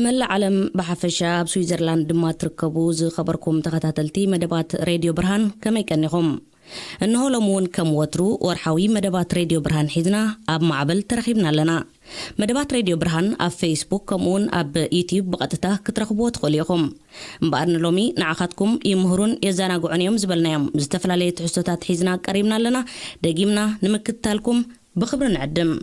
بملء عالم بحفشة بسويسرلاند دما تركبوا زي خبركم تخطاتلتي مدبات راديو برهان كما يكنيكم انه لمون كم وترو ورحاوي مدبات راديو برهان حيزنا اب معبل ترخيبنا لنا مدبات راديو برهان اب فيسبوك كمون اب يوتيوب بقطتا كترخبوا تخليكم مبارن لومي نعاقاتكم يمهرون يزاناقعنيهم زبلنايم زتفلالي تحسوتات حيزنا قريبنا لنا دقيمنا نمكتالكم بخبر نعدم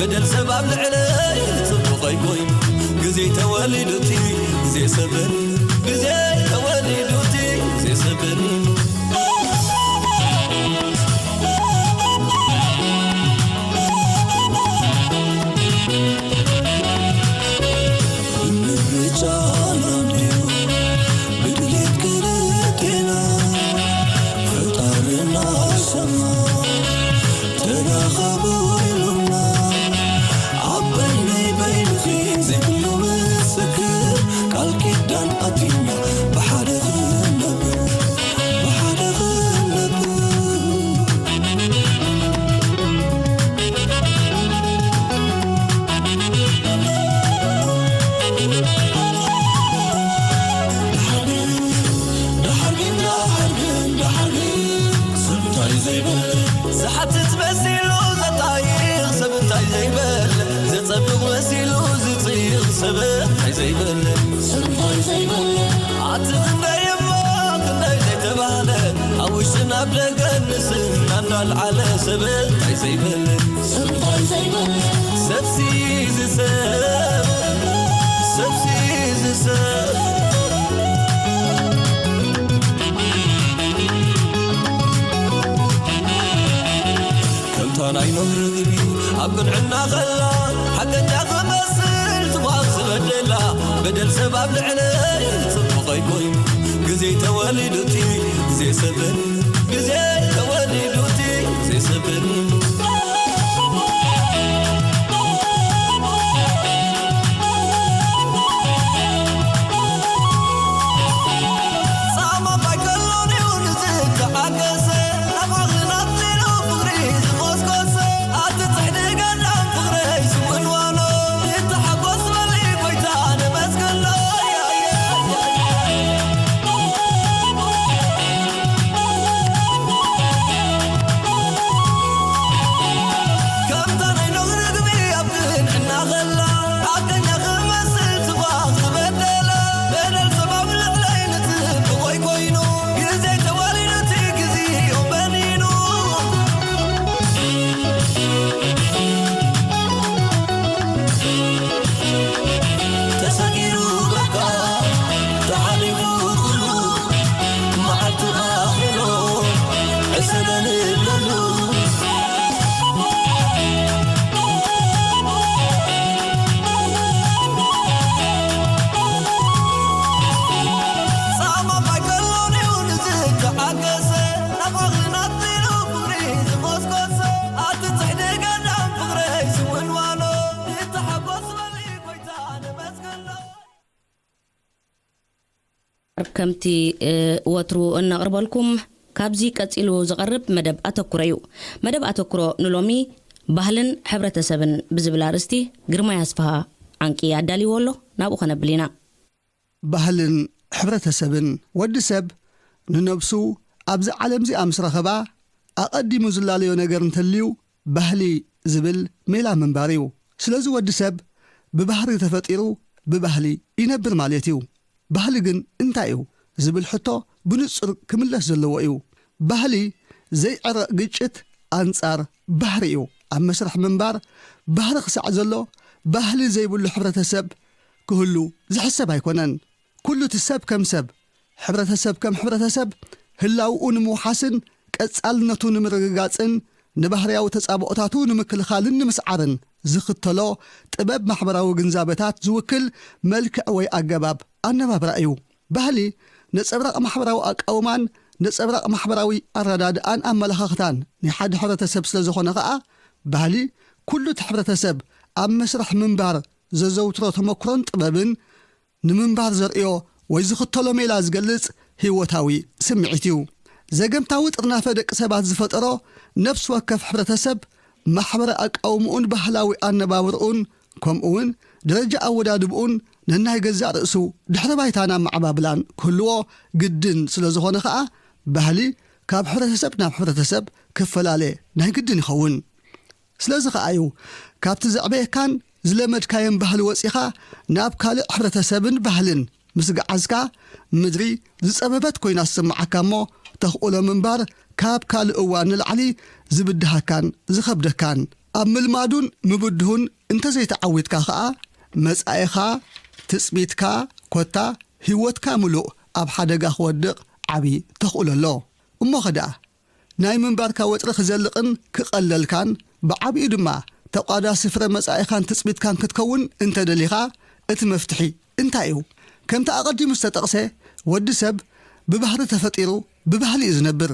بدل سبب العلي تصبقي قوي جزي تولدتي زي سبني جزي تولدتي زي سبني على سبب زيبل سبسيز سبسيز كم تاني نهربي أبن عنا غلا حقا جاغ مسل تبغى سبدلا بدل سبب العلي تصبقي قوي جزي تولدتي زي سبني جزي تولدتي زي سبني Let's go. كمتي وترو نقربلكم كابزي قصيلو زقرب مدب أتكريو مدب أتكرو نلومي ባህልን ሕብረተሰብን ብዝብል አርእስቲ ግርማ ያስፋሃ አንቂ ያዳሊ ወሎ ናብኡ ከነብሊና ባህልን ሕብረተሰብን ወዲ ሰብ ንነብሱ ኣብዚ ዓለም እዚ ኣምስረኸባ ኣቀዲሙ ዝላለዮ ነገር እንተልዩ ባህሊ ዝብል ሜላ መንባሪው ስለዚ ወዲ ሰብ ብባህሪ ተፈጢሩ ብባህሊ ይነብር ማለት እዩ ባህሊ ግን እንታይ እዩ ዝብል ሕቶ ብንጹር ክምለስ ዘለዎ እዩ ባህሊ ዘይዕረቕ ግጭት አንጻር ባህሪ እዩ ኣብ መስርሕ መንባር ባህሪ ክሳዕ ዘሎ ባህሊ ዘይብሉ ሕብረተሰብ ክህሉ ዝሕሰብ ኣይኮነን ኩሉ ትሰብ ከም ሰብ ሕብረተሰብ ከም ሕብረተሰብ ህላውኡ ንምውሓስን ቀጻልነቱ ንምርግጋጽን ንባህርያዊ ተጻብኦታቱ ንምክልኻልን ንምስዓርን ዝኽተሎ ጥበብ ማሕበራዊ ግንዛቤታት ዝውክል መልክዕ ወይ ኣገባብ ኣነባብራ እዩ ባህሊ ነጸብራቕ ማሕበራዊ ኣቃውማን ነጸብራቕ ማሕበራዊ ኣረዳድኣን ኣመለኻኽታን ንሓደ ሕብረተሰብ ስለ ዝኾነ ኸዓ ባህሊ ኩሉ ሕብረተሰብ ኣብ መስርሕ ምንባር ዘዘውትሮ ተመክሮን ጥበብን ንምንባር ዘርእዮ ወይ ዝኽተሎ ሜላ ዝገልጽ ህይወታዊ ስምዒት እዩ ዘገምታዊ ጥርናፈ ደቂ ሰባት ዝፈጠሮ ነፍሲ ወከፍ ሕብረተሰብ ማሕበረ ኣቃውምኡን ባህላዊ ኣነባብርኡን ከምኡውን ደረጃ ኣወዳድብኡን ነናይ ገዛእ ርእሱ ድሕረ ባይታና ማዕባብላን ክህልዎ ግድን ስለ ዝኾነ ኸዓ ባህሊ ካብ ሕብረተሰብ ናብ ሕብረተሰብ ክፈላለ ናይ ግድን ይኸውን ስለዚ ኸዓ እዩ ካብቲ ዘዕበየካን ዝለመድካየን ባህሊ ወፂኻ ናብ ካልእ ሕብረተሰብን ባህልን ምስ ገዓዝካ ምድሪ ዝጸበበት ኮይና ዝስምዓካ እሞ ተኽእሎ ምንባር ካብ ካልእ እዋን ንላዕሊ ዝብድሃካን ዝኸብደካን ኣብ ምልማዱን ምብድሁን እንተዘይተዓዊትካ ኸዓ መጻኢኻ ትጽቢትካ ኮታ ህይወትካ ምሉእ ኣብ ሓደጋ ክወድቕ ዓብዪ ተኽእሎ ኣሎ እሞ ኸደኣ ናይ ምንባርካ ወጥሪ ክዘልቕን ክቐለልካን ብዓብኡ ድማ ተቋዳሲ ፍረ መጻኢኻን ትጽቢትካን ክትከውን እንተደሊኻ እቲ መፍትሒ እንታይ እዩ ከምቲ ኣቐዲሙ ዝተጠቕሰ ወዲ ሰብ ብባህሪ ተፈጢሩ ብባህሊ እዩ ዝነብር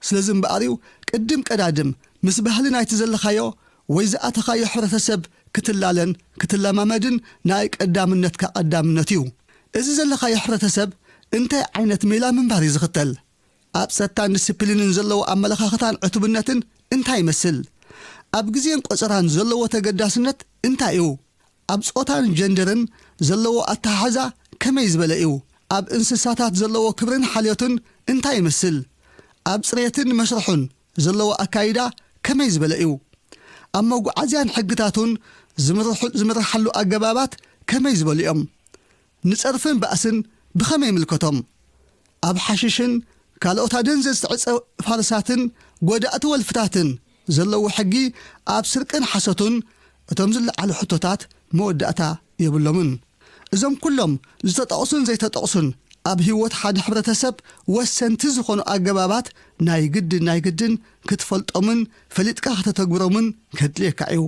ስለዚ እምበኣርዩ ቅድም ቀዳድም ምስ ባህሊ ናይቲ ዘለኻዮ ወይ ዝኣተኻዮ ሕብረተሰብ ክትላለን ክትለማመድን ናይ ቀዳምነትካ ቀዳምነት እዩ እዚ ዘለኻዮ ሕብረተሰብ እንታይ ዓይነት ሜላ ምንባር እዩ ዝኽተል ኣብ ጸጥታን ዲስፕሊንን ዘለዎ ኣመለኻኽታን ዕቱብነትን እንታይ ይመስል ኣብ ግዜን ቆፀራን ዘለዎ ተገዳስነት እንታይ እዩ ኣብ ጾታን ጀንደርን ዘለዎ ኣተሓሓዛ ከመይ ዝበለ እዩ ኣብ እንስሳታት ዘለዎ ክብርን ሓልዮትን እንታይ ይመስል ኣብ ጽሬትን መስርሑን ዘለዎ ኣካይዳ ከመይ ዝበለ እዩ ኣብ መጓዓዝያን ሕግታቱን ዝምርሓሉ ኣገባባት ከመይ ዝበሉ እዮም ንጸርፍን ባእስን ብኸመይ ምልከቶም ኣብ ሓሽሽን ካልኦት ደንዘዝ ዝዕፀ ፋርሳትን ጎዳእቲ ወልፍታትን ዘለዎ ሕጊ ኣብ ስርቅን ሓሰቱን እቶም ዝለዓሉ ሕቶታት መወዳእታ የብሎምን እዞም ኩሎም ዝተጠቕሱን ዘይተጠቕሱን ኣብ ህይወት ሓደ ሕብረተሰብ ወሰንቲ ዝኾኑ ኣገባባት ናይ ግድን ክትፈልጦምን ፈሊጥካ ከተተግብሮምን ከድልየካ እዩ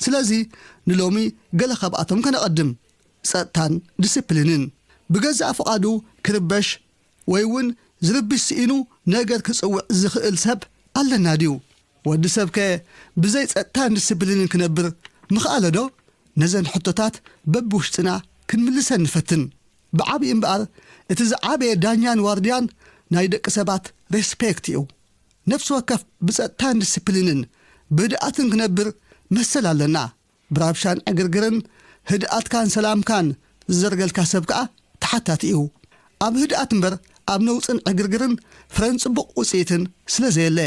ስለዚ ንሎሚ ገለ ካብኣቶም ከነቐድም ጸጥታን ዲስፕሊንን ብገዛእ ፍቓዱ ክርበሽ ወይ እውን ዝርብሽ ስኢኑ ነገር ክጽውዕ ዝኽእል ሰብ ኣለና ድዩ ወዲ ሰብ ከ ብዘይ ጸጥታን ዲስፕሊንን ክነብር ምኽኣለ ዶ ነዘን ሕቶታት በብውሽጥና ክንምልሰን ንፈትን ብዓብዪ እምበኣር እቲ ዝዓበየ ዳኛን ዋርድያን ናይ ደቂ ሰባት ሬስፔክት እዩ ነፍሲ ወከፍ ብጸጥታን ዲስፕሊንን ብህድኣትን ክነብር መሰል ኣለና ብራብሻን ዕግርግርን ህድኣትካን ሰላምካን ዝዘርገልካ ሰብ ከዓ ተሓታቲ እዩ ኣብ ህድኣት እምበር ኣብ ነውፅን ዕግርግርን ፍረን ጽቡቕ ውፅኢትን ስለ ዘየለ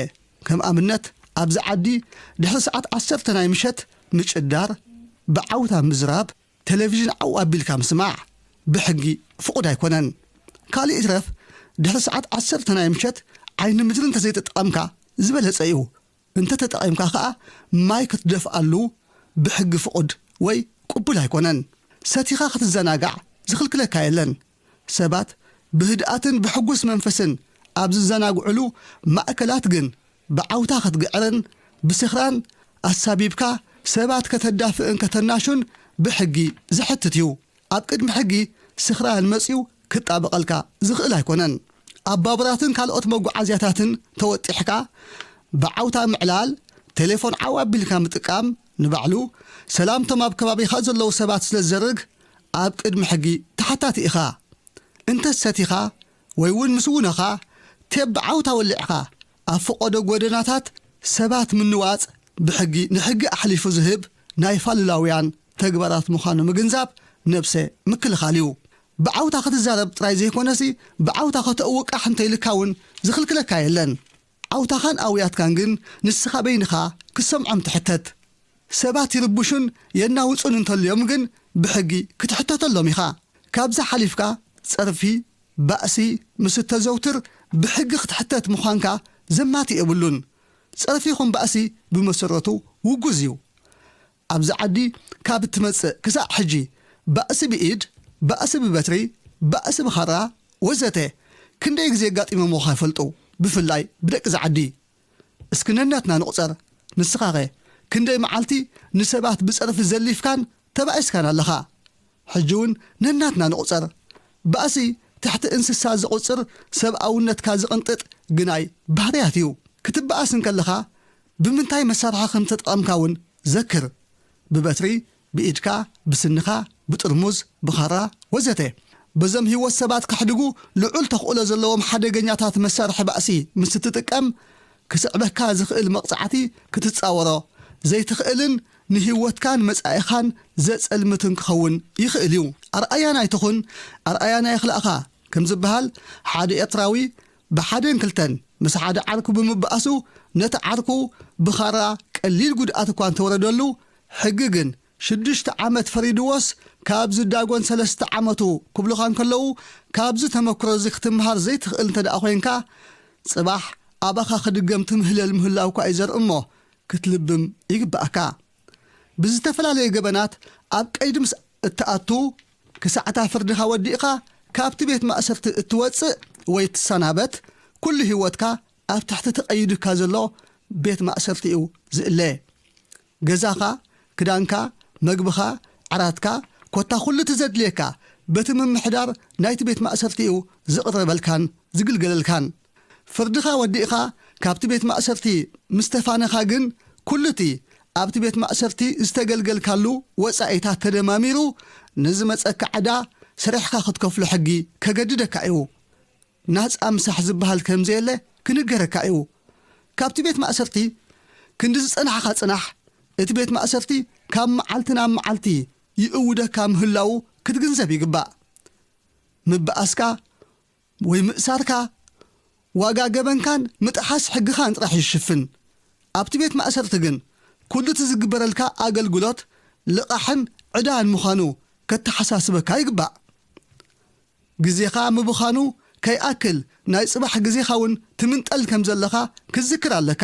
ከም ኣብነት ኣብዚ ዓዲ ድሕሪ ሰዓት 10 ናይ ምሸት ምጭዳር ብዓውታ ምዝራብ ቴሌቪዥን ዓው ኣቢልካ ምስማዕ ብሕጊ ፍቑድ ኣይኮነን ካልእ ይትረፍ ድሕሪ ሰዓት 10 ናይ ምሸት ዓይኒ ምድሪ እንተዘይተጠቐምካ ዝበለጸ እዩ እንተተጠቒምካ ከዓ ማይ ክትደፍኣሉ ብሕጊ ፍቑድ ወይ ቅቡል ኣይኮነን ሰቲኻ ክትዘናጋዕ ዝኽልክለካ የለን ሰባት ብህድኣትን ብሕጉስ መንፈስን ኣብ ዝዘናግዕሉ ማእከላት ግን ብዓውታ ክትግዕርን ብስኽራን ኣሳቢብካ ሰባት ከተዳፍእን ከተናሹን ብሕጊ ዝሕትት እዩ ኣብ ቅድሚ ሕጊ ስኽራን መጺኡ ክጣበቐልካ ዝኽእል ኣይኮነን ኣብ ባቡራትን ካልኦት መጓዓዝያታትን ተወጢሕካ ብዓውታ ምዕላል ቴሌፎን ዓው ኣቢልካ ምጥቃም ንባዕሉ ሰላምቶም ኣብ ከባቢኻ ዘለዉ ሰባት ስለ ዝዘርግ ኣብ ቅድሚ ሕጊ ተሓታቲ ኢኻ እንተሰቲኻ ወይ እውን ምስ ውነኻ ተብ ዓውታ ወሊዕኻ ኣብ ፍቆዶ ጎደናታት ሰባት ምንዋፅ ብሕጊ ንሕጊ ኣሕሊፉ ዝህብ ናይ ፋልላውያን ተግባራት ምዃኑ ምግንዛብ ነብሰ ምክልኻል እዩ። ብዓውታ ክትዛረብ ጥራይ ዘይኮነሲ ብዓውታ ከተእውቃሕ እንተይልካውን ዝኽልክለካ የለን። ዓውታኻን ኣውያትካን ግን ንስኻ በይንኻ ክሰምዖም ትሕተት። ሰባት ይርቡሹን የናውፁን እንተልዮም ግን ብሕጊ ክትሕተተሎም ኢኻ። ካብዛ ሓሊፍካ ጸርፊ ባእሲ ምስ ተዘውትር ብሕጊ ክትሕተት ምዃንካ ዘማት የብሉን። ጸርፊ ይኹን ባእሲ ብመሰረቱ ውጉዝ እዩ። ኣብዚ ዓዲ ካብ እትመጽእ ክሳዕ ሕጂ ባእሲ ብኢድ፣ ባእሲ ብበትሪ፣ ባእሲ ብኻራ ወዘተ ክንደይ ግዜ ጋጢሞምኻ ይፈልጡ። ብፍላይ ብደቂ ዝዓዲ እስኪ ነናትና ንቑፀር። ንስኻኸ ክንደይ መዓልቲ ንሰባት ብጸርፊ ዘሊፍካን ተባኢስካን ኣለኻ? ሕጂ እውን ነናትና ንቑፀር። ባእሲ ትሕቲ እንስሳ ዝቝፅር ሰብኣውነትካ ዝቕንጥጥ ግናይ ባህርያት እዩ። ክትበኣስን ከለኻ ብምንታይ መሳርሒ ከም ተጠቐምካ እውን ዘክር። ብበትሪ፣ ብኢድካ፣ ብስንኻ፣ ብጥርሙዝ፣ ብኻራ ወዘተ። በዞም ህይወት ሰባት ክሕድጉ ልዑል ተኽእሎ ዘለዎም ሓደገኛታት መሳርሒ ባእሲ ምስ ትጥቀም ክስዕበካ ዝኽእል መቕጻዕቲ ክትጻወሮ ዘይትኽእልን ንህይወትካን መጻኢኻን ዘጸልምትን ክኸውን ይኽእል እዩ። ኣርኣያና ይትኹን ኣርኣያና ይኽልእኻ ከም ዝበሃል ሓደ ኤርትራዊ ብሓደን ክልተን ምስ ሓደ ዓርኩ ብምብኣሱ ነቲ ዓርኩ ብኻራ ቀሊል ጉድኣት እኳ እንተወረደሉ ሕጊ ግን 6 ዓመት ፈሪድዎስ ካብዚ ዳጎን 3 ዓመቱ ክብልኻ እንከለዉ ካብዚ ተመክሮ እዚ ክትምሃር ዘይትኽእል እንተ ደኣ ኮይንካ ጽባሕ ኣባኻ ክድገም ትምህለል ምህላውኳ እዩ ዘርኢ እሞ ክትልብም ይግባእካ። ብዝተፈላለየ ገበናት ኣብ ቀይዲ ምስ እትኣቱ ክሳዕታ ፍርድኻ ወዲእኻ ካብቲ ቤት ማእሰርቲ እትወፅእ ወይ ትሰናበት ኩሉ ህይወትካ ኣብ ታሕቲ ተቐይድካ ዘሎ ቤት ማእሰርቲ እዩ ዝእለ። ገዛኻ፣ ክዳንካ፣ መግብኻ፣ ዓራትካ ኮታ ኩሉ ትዘድልየካ በቲ ምምሕዳር ናይቲ ቤት ማእሰርቲ እዩ ዝቕረበልካን ዝግልገለልካን። ፍርድኻ ወዲእኻ ካብቲ ቤት ማእሰርቲ ምስተፋነኻ ግን ኩሉቲ ኣብቲ ቤት ማእሰርቲ ዝተገልገልካሉ ወፃኢታት ተደማሚሩ ንዝመፀካ ዕዳ ሰሪሕካ ክትከፍሎ ሕጊ ከገድደካ እዩ። ናፃ ምሳሕ ዝበሃል ከምዘየለ ክንገረካ እዩ። ካብቲ ቤት ማእሰርቲ ክንዲ ዝጸናሕኻ ጽናሕ እቲ ቤት ማእሰርቲ ካብ መዓልቲ ናብ መዓልቲ ይእውደካ ምህላው ክትግንዘብ ይግባእ። ምበኣስካ ወይ ምእሳርካ ዋጋ ገበንካን ምጥሓስ ሕግኻን ጥራሕ ይሽፍን። ኣብቲ ቤት ማእሰርቲ ግን ኩሉ እቲ ዝግበረልካ ኣገልግሎት ልቓሕን ዕዳን ምዃኑ ከተሓሳስበካ ይግባእ። ግዜኻ ምብኻኑ ከይኣክል ናይ ጽባሕ ግዜኻ እውን ትምንጠል ከም ዘለኻ ክዝክር ኣለካ።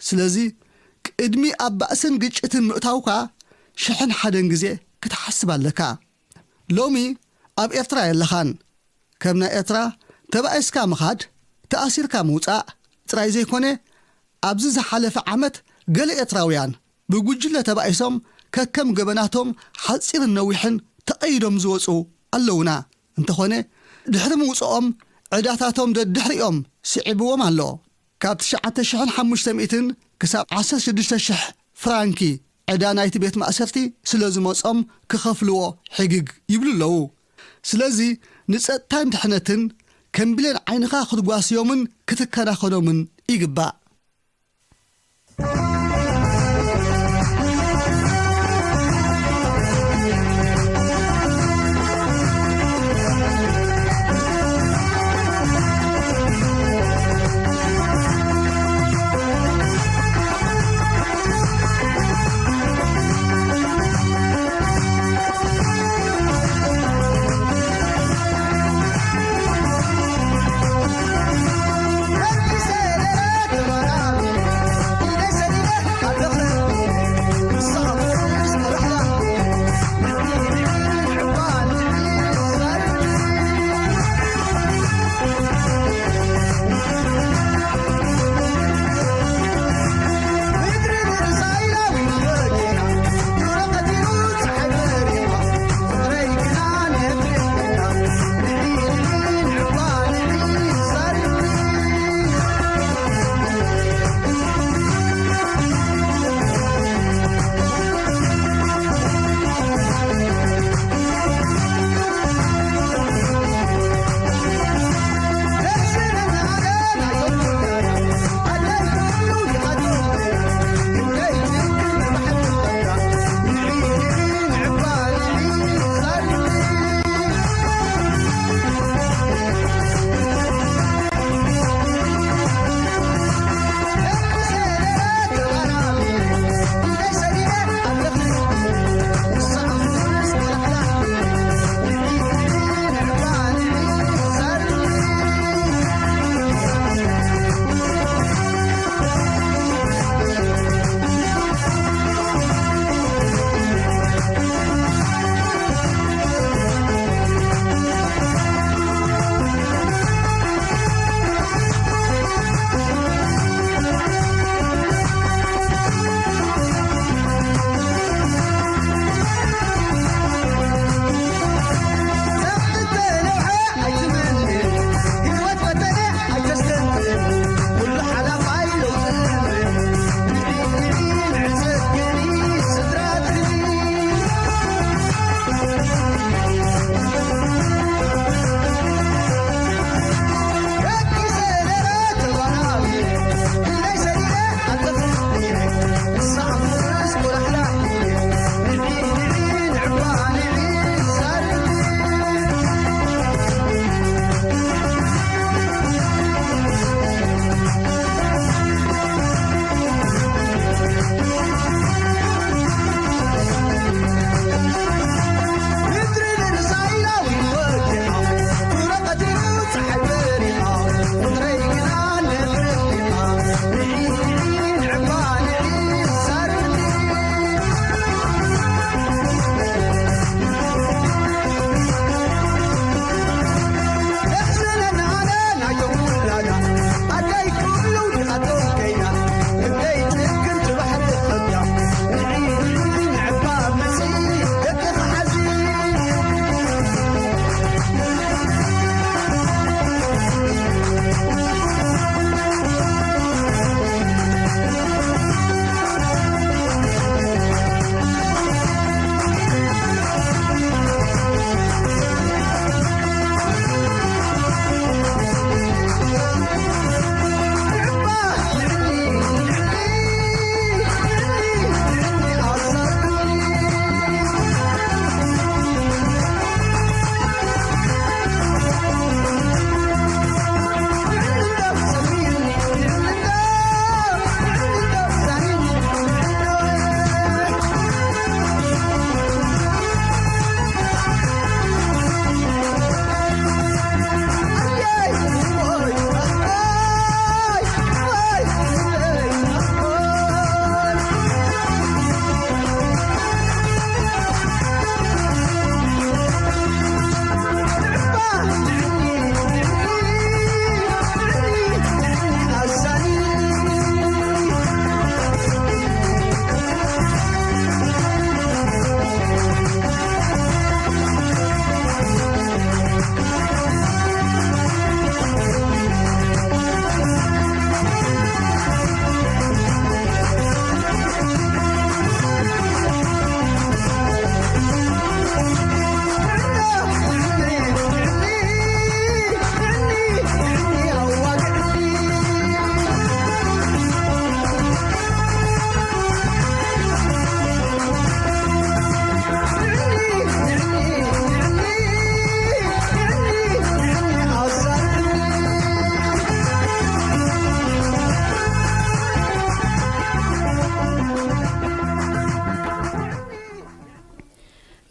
ስለዚ ቅድሚ ኣብ ባእስን ግጭትን ምእታውካ 1,000 ግዜ ክትሓስብ ኣለካ። ሎሚ ኣብ ኤርትራ የለኻን። ከም ናይ ኤርትራ ተባኢስካ ምኻድ ተኣሲርካ ምውፃእ ጥራይ ዘይኮነ ኣብዚ ዝሓለፈ ዓመት ገለ ኤርትራውያን ብጉጅለ ተባኢሶም ከከም ገበናቶም ሓፂርን ነዊሕን ተቐይዶም ዝወፁ ኣለውና። እንተኾነ ድሕሪ ምውፅኦም ዕዳታቶም ደድሕሪኦም ስዒብዎም ኣሎ። ካብ 9,500 ክሳብ 16,000 ፍራንኪ ዕዳ ናይቲ ቤት ማእሰርቲ ስለ ዝመፆም ክኸፍልዎ ሕግግ ይብሉ ኣለዉ። ስለዚ ንጸጥታን ድሕነትን ከም ብሌን ዓይንኻ ክትጓስዮምን ክትከናኸኖምን ይግባእ። Come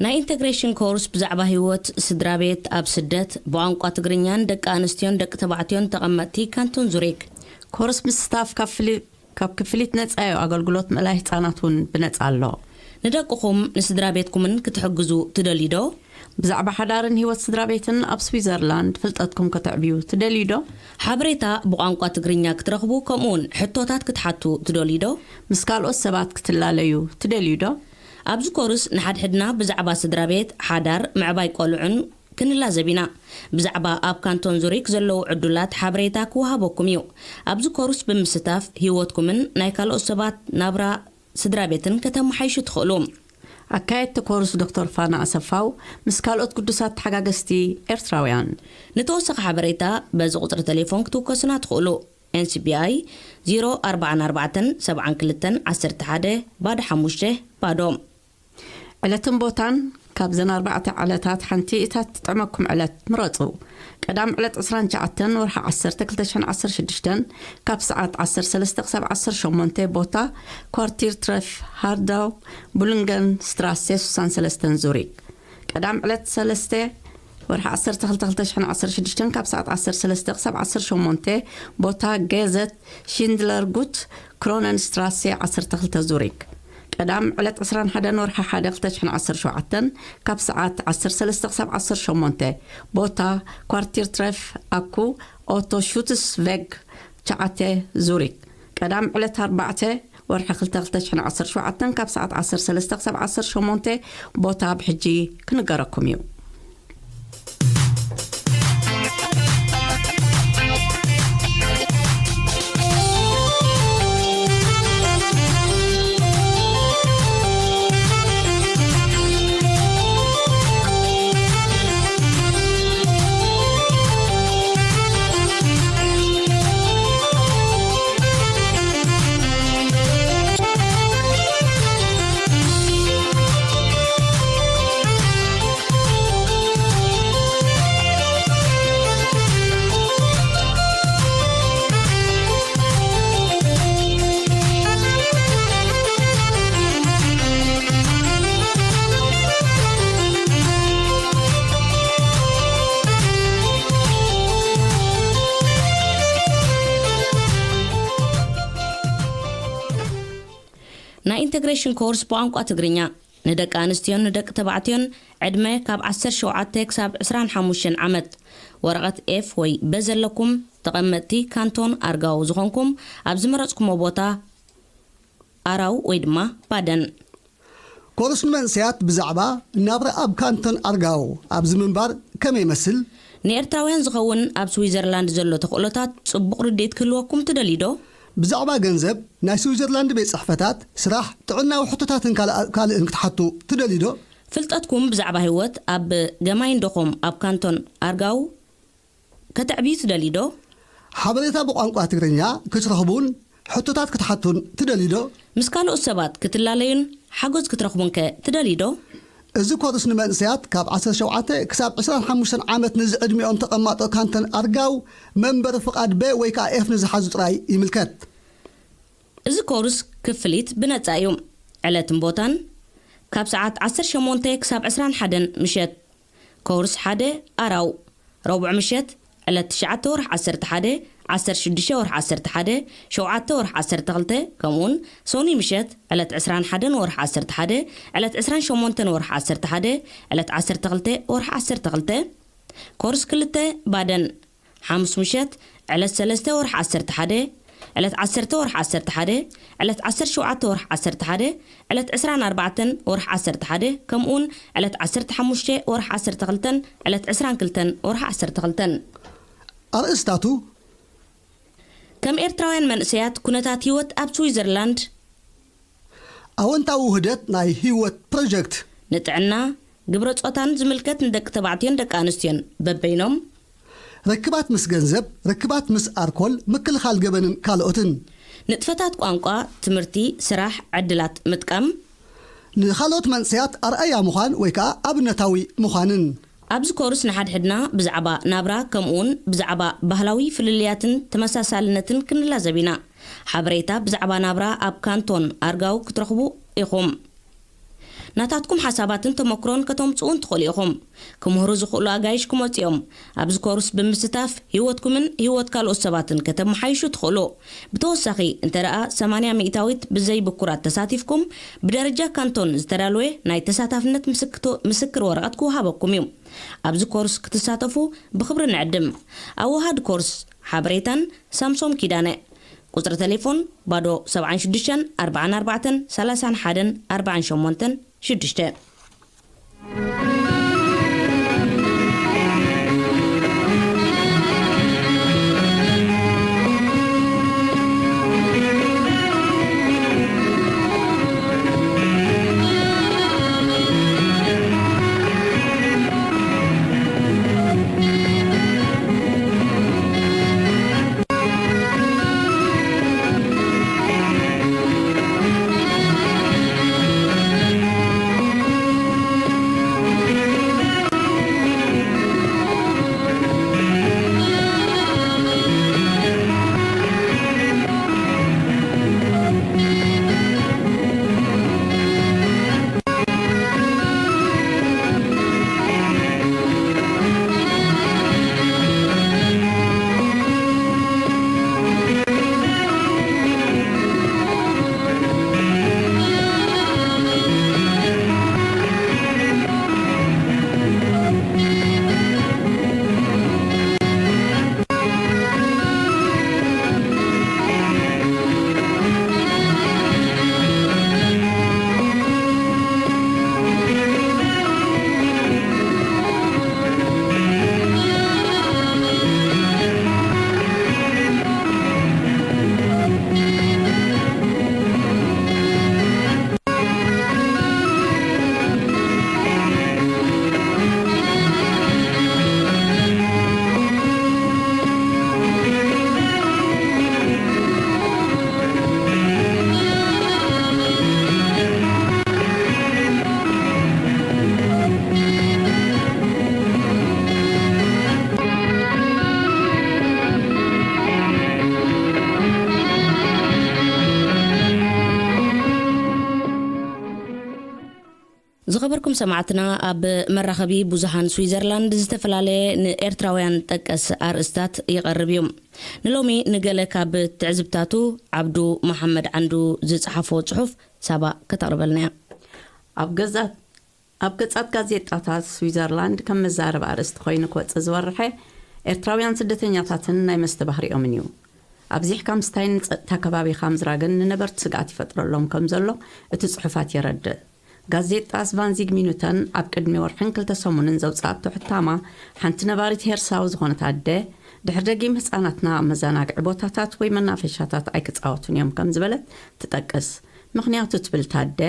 ናይ ኢንተግሬሽን ኮርስ ብዛዕባ ህይወት ስድራ ቤት ኣብ ስደት ብቋንቋ ትግርኛን ደቂ ኣንስትዮን ደቂ ተባዕትዮን ተቐመጥቲ ካንቶን ዙሪክ ኮርስ ምስታፍ ካብ ክፍሊት ነፃዮ ኣገልግሎት ምእላይ ህፃናትን ብነፃ ኣሎ ንደቅኹም ንስድራ ቤትኩምን ክትሕግዙ ትደልዩ ዶ ብዛዕባ ሓዳርን ህይወት ስድራ ቤትን ኣብ ስዊዘርላንድ ፍልጠትኩም ከተዕብዩ ትደልዩ ዶ ሓበሬታ ብቋንቋ ትግርኛ ክትረኽቡ ከምኡን ሕቶታት ክትሓቱ ትደልዩ ዶ ምስ ካልኦት ሰባት ክትላለዩ ትደልዩ ዶ ኣብዚ ኮርስ ንሓድሕድና ብዛዕባ ስድራ ቤት ሓዳር ምዕባይ ቆልዑን ክንላዘቢና ብዛዕባ ኣብ ካንቶን ዙሪክ ዘለዉ ዕዱላት ሓበሬታ ክወሃበኩም እዩ ኣብዚ ኮርስ ብምስታፍ ህይወትኩምን ናይ ካልኦት ሰባት ናብራ ስድራ ቤትን ከተመሓይሹ ትኽእሉ ኣካየድቲ ኮርስ ዶክተር ፋና ኣሰፋው ምስ ካልኦት ቅዱሳት ተሓጋገዝቲ ኤርትራውያን ንተወሰኺ ሓበሬታ በዚ ቁፅሪ ቴሌፎን ክትውከሱና ትኽእሉ NCBI 044 72 11 ባዶ 5 ባዶም ዕለትን ቦታን ካብ ዘን 4 ዕለታት ሓንቲ እታት ትጥዕመኩም ዕለት ምረፁ ቀዳም ዕለት 29 ወርሒ 10 2016 ካብ ሰዓት 13 ክሳብ 18 ቦታ ኳርቲር ትረፍ ሃርዳው ቡልንገን ስትራሴ 63 ዙሪክ ቀዳም ዕለት 3 ወርሒ 10 2016 ካብ ሰዓት 13 ክሳብ 18 ቦታ ገዘት ሽንድለር ጉት ክሮነን ስትራሴ 12 ዙሪክ ቀዳም ዕለት 21 ወርሒ 1 2017 ካብ ሰዓት 13 ክሳብ 18 ቦታ ኳርቲር ትረፍ ኣኩ ኦቶ ሹትስ ቬግ 9 ዙሪክ ቀዳም ዕለት 4 ወርሒ 2017 ካብ ሰዓት 13 ክሳብ 18 ቦታ ብሕጂ ክንገረኩም እዩ ናይ ኢንተግሬሽን ኮርስ ብቋንቋ ትግርኛ ንደቂ ኣንስትዮን ንደቂ ተባዕትዮን ዕድመ ካብ 17 ክሳብ 25 ዓመት ወረቐት F ወይ በዘለኩም ተቐመጥቲ ካንቶን ኣርጋው ዝኾንኩም ኣብ ዝመረጽኩም ቦታ ኣራው ወይ ድማ ባደን ኮርስ ንመንስያት ብዛዕባ ናብራ ኣብ ካንቶን ኣርጋው ኣብ ዝምንባር ከመይ ይመስል ንኤርትራውያን ዝኸውን ኣብ ስዊዘርላንድ ዘሎ ተኽእሎታት ጽቡቕ ርድኢት ክህልወኩም ትደልዩ ዶ ብዛዕባ ገንዘብ ናይ ስዊዘርላንድ ቤት ጽሕፈታት ስራሕ ጥዕናዊ ሕቶታትን ካልእን ክትሓቱ ትደልዩ ዶ ፍልጠትኩም ብዛዕባ ህይወት ኣብ ገማይ እንደኹም ኣብ ካንቶን ኣርጋው ከተዕብዩ ትደልዩ ዶ ሓበሬታ ብቋንቋ ትግርኛ ክትረኽቡን ሕቶታት ክትሓቱን ትደልዩ ዶ ምስ ካልኦት ሰባት ክትላለዩን ሓጎስ ክትረኽቡን ከ ትደልዩ ዶ እዚ ኮርስ ንመንስያት ካብ 17 ክሳብ 25 ዓመት ንዝዕድሚኦም ተቐማጦ ካንቶን ኣርጋው መንበር ፍቓድ B ወይ ከዓ F ንዝሓዙ ጥራይ ይምልከት እዚ ኮርስ ክፍሊት ብነፃ እዩ ዕለትን ቦታን ካብ ሰዓት 18 ክሳብ 21 ምሸት ኮርስ 1 ኣራው ረቡዕ ምሸት ዕለት 9 ወርሒ 11 16 ወርሒ 11 7 ወርሒ 12 ከምኡን ሶኒ ምሸት ዕለት 21 ወርሒ 11 ዕለት 28 ወርሒ 11 ዕለት 12 ወርሒ 12 ኮርስ 2 ባደን 5 ምሸት ዕለት 3 ወርሒ 11 ዕለት 10 ወርሒ 11 ዕለት 17 ወርሒ 11 ዕለት 24 ወርሒ 11 ከምኡን ዕለት 15 ወርሒ 12 ዕለት 22 ወርሒ 12 ኣርእስታቱ ከም ኤርትራውያን መንእሰያት ኩነታት ህይወት ኣብ ስዊዘርላንድ ኣወንታዊ ውህደት ናይ ህይወት ፕሮጀክት ንጥዕና ግብረ ጾታን ዝምልከት ንደቂ ተባዕትዮን ደቂ ኣንስትዮን በበይኖም ርክባት ምስ ገንዘብ ርክባት ምስ ኣልኮል ምክልኻል ገበንን ካልኦትን ንጥፈታት ቋንቋ ትምህርቲ ስራሕ ዕድላት ምጥቃም ንኻልኦት መንእሰያት ኣርኣያ ምዃን ወይ ከዓ ኣብነታዊ ምዃንን ኣብዚ ኮርስ ንሓድሕድና ብዛዕባ ናብራ ከምኡን ብዛዕባ ባህላዊ ፍልልያትን ተመሳሳልነትን ክንላዘቢና ሓበሬታ ብዛዕባ ናብራ ኣብ ካንቶን ኣርጋው ክትረኽቡ ኢኹም ናታትኩም ሓሳባትን ተመክሮን ከተምጽኡን ትኽእሉ ኢኹም ክምህሩ ዝኽእሉ ኣጋይሽ ክመጽኦም ኣብዚ ኮርስ ብምስታፍ ህይወትኩምን ህይወት ካልኦት ሰባትን ከተመሓይሹ ትኽእሉ ብተወሳኺ እንተደኣ 80 ሚእታዊት ብዘይ ብኩራት ተሳቲፍኩም ብደረጃ ካንቶን ዝተዳለወ ናይ ተሳታፍነት ምስክር ወረቐት ክወሃበኩም እዩ ኣብዚ ኮርስ ክትሳተፉ ብኽብሪ ንዕድም ኣወሃድ ኮርስ ሓበሬታን ሳምሶም ኪዳነ ቁጥሪ ቴሌፎን ባዶ 76 44 31 48 6 ዝኸበርኩም ሰማዕትና ኣብ መራኸቢ ብዙሃን ስዊዘርላንድ ዝተፈላለየ ንኤርትራውያን ጠቀስ ኣርእስታት ይቐርብ እዩ ንሎሚ ንገለ ካብ ትዕዝብታቱ ዓብዱ መሐመድ ዓንዱ ዝጽሓፎ ጽሑፍ ሳባ ከተቕርበልና ኣብ ገጻት ጋዜጣታት ስዊዘርላንድ ከም መዛረብ ኣርእስቲ ኮይኑ ክወጽእ ዝወርሐ ኤርትራውያን ስደተኛታትን ናይ መስተባህሪኦም እዩ ኣብዚሕ ከም ስታይን ጸጥታ ከባቢ ከምዝራግን ንነበርቲ ስጋት ይፈጥረሎም ከም ዘሎ እቲ ጽሑፋት ይረድእ ጋዜጣ ስቫንዚግ ሚኑተን ኣብ ቅድሚ ወርሕን 2 ሰሙንን ዘውጻኣቶ ሕታማ ሓንቲ ነባሪት ሄርሳው ዝኾነት ኣደ ድሕሪ ደጊም ህፃናትና መዘናግዒ ቦታታት ወይ መናፈሻታት ኣይክጻወቱን እዮም ከም ዝበለት ትጠቅስ ምኽንያቱ ትብል ታደ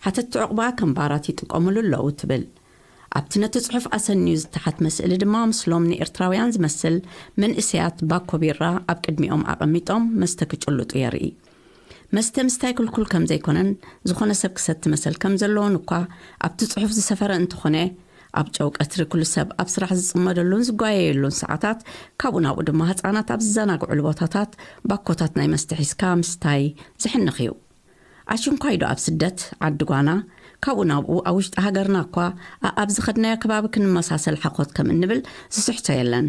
ሓተት ዕቕባ ከምባራት ይጥቀሙሉ ኣለዉ ትብል ኣብቲ ነቲ ጽሑፍ ኣሰኒዩ ዝተሓት መስእሊ ድማ ምስሎም ንኤርትራውያን ዝመስል መንእሰያት ባኮ ቢራ ኣብ ቅድሚኦም ኣቐሚጦም መስተ ክጭልጡ የርኢ መስተ ምስታይ ክልኩል ከም ዘይኮነን ዝኾነ ሰብ ክሰቲ መሰል ከም ዘለዎን እኳ ኣብቲ ጽሑፍ ዝሰፈረ እንትኾነ ኣብ ጨውቀትሪ ኩሉ ሰብ ኣብ ስራሕ ዝጽመደሉን ዝጓየየሉን ሰዓታት ካብኡ ናብኡ ድማ ህፃናት ኣብ ዝዘናግዑሉ ቦታታት ባኮታት ናይ መስተ ሒዝካ ምስታይ ዝሕንኽ እዩ ኣሽንኳይዶ ኣብ ስደት ዓዲ ጓና ካብኡ ናብኡ ኣብ ውሽጢ ሃገርና እኳ ኣብ ዝኸድናዮ ከባቢ ክንመሳሰል ሓኾት ከም እንብል ዝስሕቶ የለን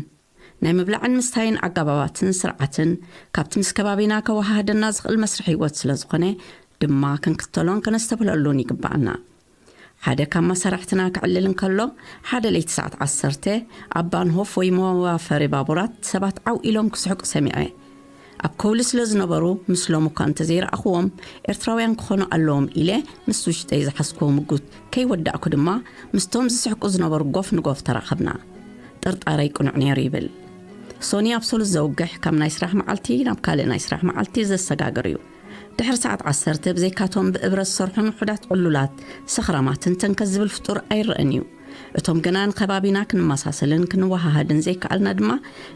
ናይ ምብላዕን ምስታይን ኣጋባባትን ስርዓትን ካብቲ ምስ ከባቢና ከወሃደና ዝኽእል መስርሕ ህይወት ስለ ዝኾነ ድማ ክንክተሎን ከነስተብለሉን ይግባአና ሓደ ካብ መሰራሕትና ክዕልልን ከሎ ሓደ ለይቲ ሰዓት 10 ኣብ ባንሆፍ ወይ መዋፈሪ ባቡራት ሰባት ዓው ኢሎም ክስሕቁ ሰሚዐ ኣብ ከውሊ ስለ ዝነበሩ ምስሎም እኳ እንተዘይረኣኽዎም ኤርትራውያን ክኾኑ ኣለዎም ኢለ ምስ ውሽጠይ ዝሓስክዎ ምጉት ከይወዳእኩ ድማ ምስቶም ዝስሕቁ ዝነበሩ ጎፍ ንጎፍ ተራኸብና ጥርጣረይ ቁኑዕ ነይሩ ይብል ሶኒ ኣብሶሉት ዘውግሕ ካብ ናይ ስራሕ መዓልቲ ናብ ካልእ ናይ ስራሕ መዓልቲ ዘሰጋግር እዩ ድሕሪ ሰዓት 10 ብዘይካቶም ብእብረት ዝሰርሑን ውሑዳት ዕሉላት ሰኽራማትን ተንከስ ዝብል ፍጡር ኣይረአን እዩ እቶም ገናን ከባቢና ክንመሳሰልን ክንወሃሃድን ዘይከኣልና ድማ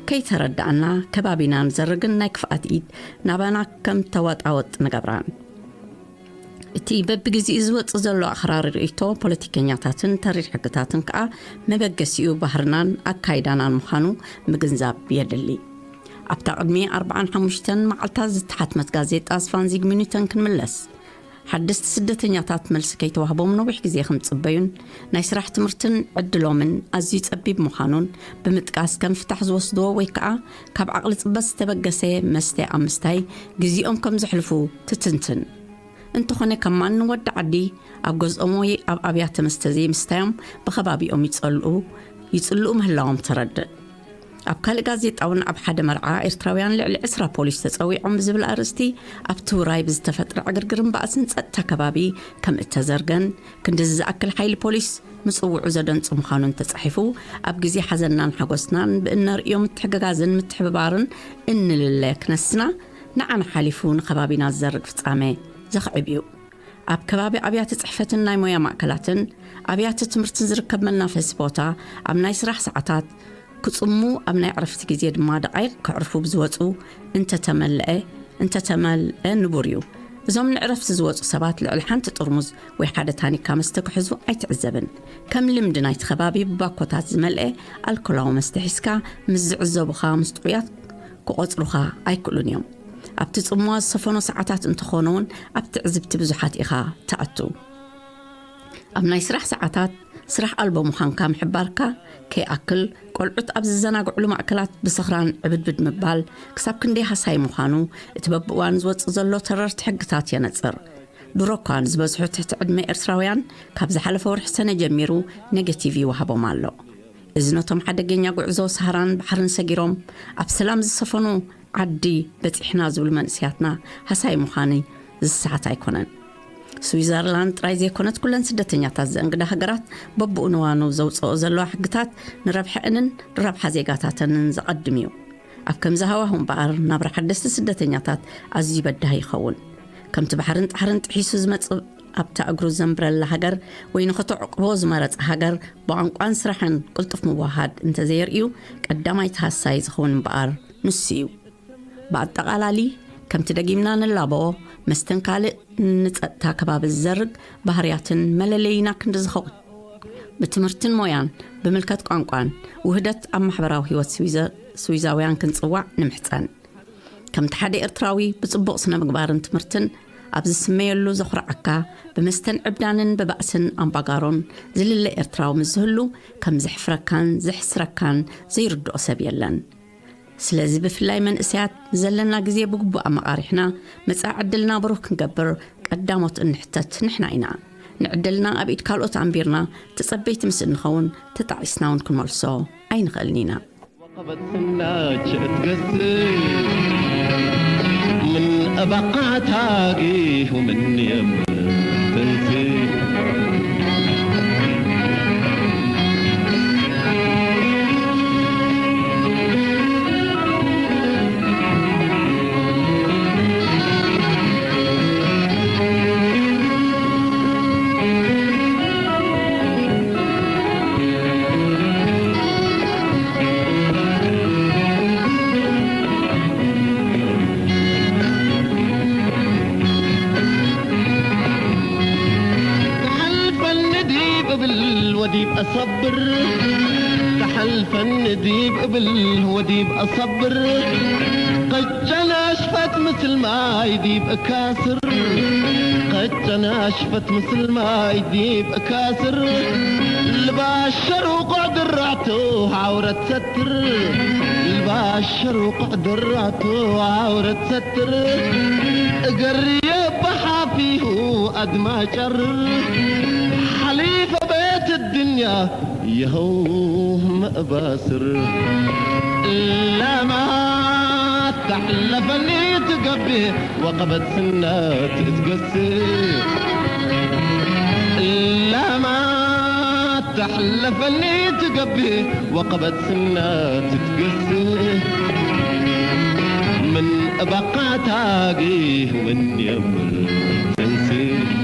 ከይተረዳእና ከባቢና ንዘርግን ናይ ክፍኣት ኢድ ናባና ከም ተዋጣወጥ ንገብራን እቲ በብግዚኡ ዝወጽእ ዘሎ ኣኽራሪ ርእይቶ ፖለቲከኛታትን ተሪር ሕግታትን ከዓ መበገሲኡ ባህርናን ኣካይዳናን ምዃኑ ምግንዛብ የድሊ ኣብታ ቅድሚ 45 መዓልታት ዝተሓትመት ጋዜጣ ስቫንዚግ ሚኑተን ክንምለስ ሓደስቲ ስደተኛታት መልሲ ከይተዋህቦም ነዊሕ ግዜ ክምጽበዩን ናይ ስራሕ ትምህርትን ዕድሎምን ኣዝዩ ጸቢብ ምዃኑን ብምጥቃስ ከም ፍታሕ ዝወስድዎ ወይ ከዓ ካብ ዓቕሊ ጽበት ዝተበገሰ መስተ ኣብ ምስታይ ግዜኦም ከም ዘሕልፉ ትትንትን እንተኾነ ከም ማንም ወዲ ዓዲ ኣብ ገዝኦም ወይ ኣብ ኣብያተ መስተ ዘይምስታዮም ብኸባቢኦም ይጽልኡ ምህላዎም ተረድእ ኣብ ካልእ ጋዜጣውን ኣብ ሓደ መርዓ ኤርትራውያን ልዕሊ 20 ፖሊስ ተጸዊዖም ብዝብል ኣርእስቲ ኣብቲ ውራይ ብዝተፈጥረ ዕግርግርን በኣስን ጸጥታ ከባቢ ከም እተዘርገን ክንድዚ ዝኣክል ሓይሊ ፖሊስ ምጽውዑ ዘደንጹ ምዃኑን ተጻሒፉ ኣብ ግዜ ሓዘናን ሓጎስናን ብእነርእዮም ምትሕግጋዝን ምትሕብባርን እንልለ ክነስና ንዓና ሓሊፉ ንኸባቢና ዝዘርግ ፍጻሜ ዘኽዕብ እዩ ኣብ ከባቢ ኣብያተ ጽሕፈትን ናይ ሞያ ማእከላትን ኣብያተ ትምህርትን ዝርከብ መናፈሲ ቦታ ኣብ ናይ ስራሕ ሰዓታት ክጽሙ ኣብ ናይ ዕረፍቲ ግዜ ድማ ደቃይቅ ክዕርፉ ብዝወጹ እንተተመልአ ንቡር እዩ እዞም ንዕረፍቲ ዝወጹ ሰባት ልዕሊ ሓንቲ ጥርሙዝ ወይ ሓደ ታኒካ መስተ ክሕዙ ኣይትዕዘብን ከም ልምዲ ናይቲ ከባቢ ብባኮታት ዝመልአ ኣልኮላዊ መስተ ሒዝካ ምስ ዝዕዘቡኻ ምስ ጥዑያት ክቆጽሉኻ ኣይክእሉን እዮም ኣብቲ ጽሙዋ ዝሰፈኖ ሰዓታት እንትኾኑውን ኣብቲ ዕዝብቲ ብዙሓት ኢኻ ተኣቱ ኣብ ናይ ስራሕ ሰዓታት ስራሕ ኣልቦ ምዃንካ ምሕባርካ ከይኣክል ቆልዑት ኣብ ዝዘናግዕሉ ማእከላት ብስኽራን ዕብድብድ ምባል ክሳብ ክንደይ ሃሳይ ምዃኑ እቲ በብእዋን ዝወፅእ ዘሎ ተረርቲ ሕግታት የነጽር ድሮኳን ዝበዝሑ ትሕቲ ዕድመ ኤርትራውያን ካብ ዝሓለፈ ወርሒ ሰነ ጀሚሩ ኔጌቲቭ ይወሃቦም ኣሎ እዚ ነቶም ሓደገኛ ጉዕዞ ሰሃራን ባሕርን ሰጊሮም ኣብ ሰላም ዝሰፈኑ ዓዲ በፂሕና ዝብል መንእስያትና ሃሳይ ምዃኑ ዝስሓት ኣይኮነን ስዊዘርላንድ ጥራይ ዘይኮነት ኩለን ስደተኛታት ዘእንግዳ ሃገራት በብኡንዋኑ ዘውፅኦ ዘለዋ ሕግታት ንረብሐንን ረብሓ ዜጋታተንን ዘቐድም እዩ ኣብ ከምዚ ሃዋህው እምበኣር ናብራ ሓደስቲ ስደተኛታት ኣዝዩ በዳህ ይኸውን ከምቲ ባሕርን ጣሕርን ጥሒሱ ዝመጽእ ኣብታ እግሩ ዘንብረላ ሃገር ወይ ንኽተዕቅቦ ዝመረፀ ሃገር ብቋንቋን ስራሕን ቅልጡፍ ምዋሃድ እንተዘይርእዩ ቀዳማይ ተሃሳይ ዝኸውን እምበኣር ንሱ እዩ ብኣጠቓላሊ ከምቲ ደጊምና ንላበኦ መስተንካልእ ንጸጥታ ከባቢ ዝዘርግ ባህርያትን መለለይና ክንዲ ዝኸውን ብትምህርትን ሞያን ብምልከት ቋንቋን ውህደት ኣብ ማሕበራዊ ህይወት ስዊዛውያን ክንጽዋዕ ንምሕፀን ከምቲ ሓደ ኤርትራዊ ብጽቡቕ ስነ ምግባርን ትምህርትን ኣብ ዝስመየሉ ዘኹርዓካ ብመስተን ዕብዳንን ብባእስን ኣምባጋሮን ዝልለ ኤርትራዊ ምዝህሉ ከም ዝሕፍረካን ዝሕስረካን ዘይርድኦ ሰብ የለን ስለዚ ብፍላይ መንእስያት ዘለና ግዜ ብግቡእ ኣመቃሪሕና መጻኢ ዕድልና ብሩህ ክንገብር ቀዳሞት እንሕተት ንሕና ኢና ንዕድልና ኣብ ኢድ ካልኦት ኣንቢርና ተጸበይቲ ምስ እንኸውን ተጣዒስናውን ክንመልሶ ኣይንኽእልን ኢና وقبضنا تقسي من أبقاتاقي ومن يم تنسي أصبر تحلف النديب قبل وديب أصبر قد ناشفت مثل ما يديب أكاسر قد ناشفت مثل ما يديب أكاسر الباشر وقعد الرعتو عورة ستر الباشر وقعد الرعتو عورة ستر قريب بحافيه قد ما جرر حليفة بيت الدنيا يهو مأباسر لا ما تحلفني تقبي وقبت سنات تقسي لا ما تحلفني تقبي وقبت سنات تقسي من بقاتاقي ومن يمر تنسي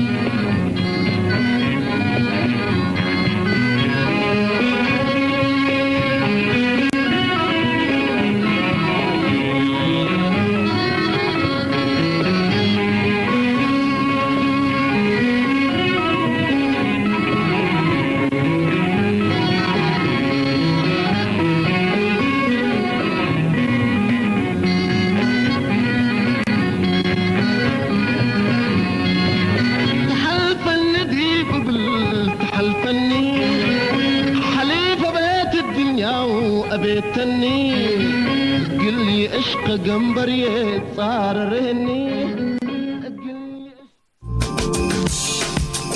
صاررني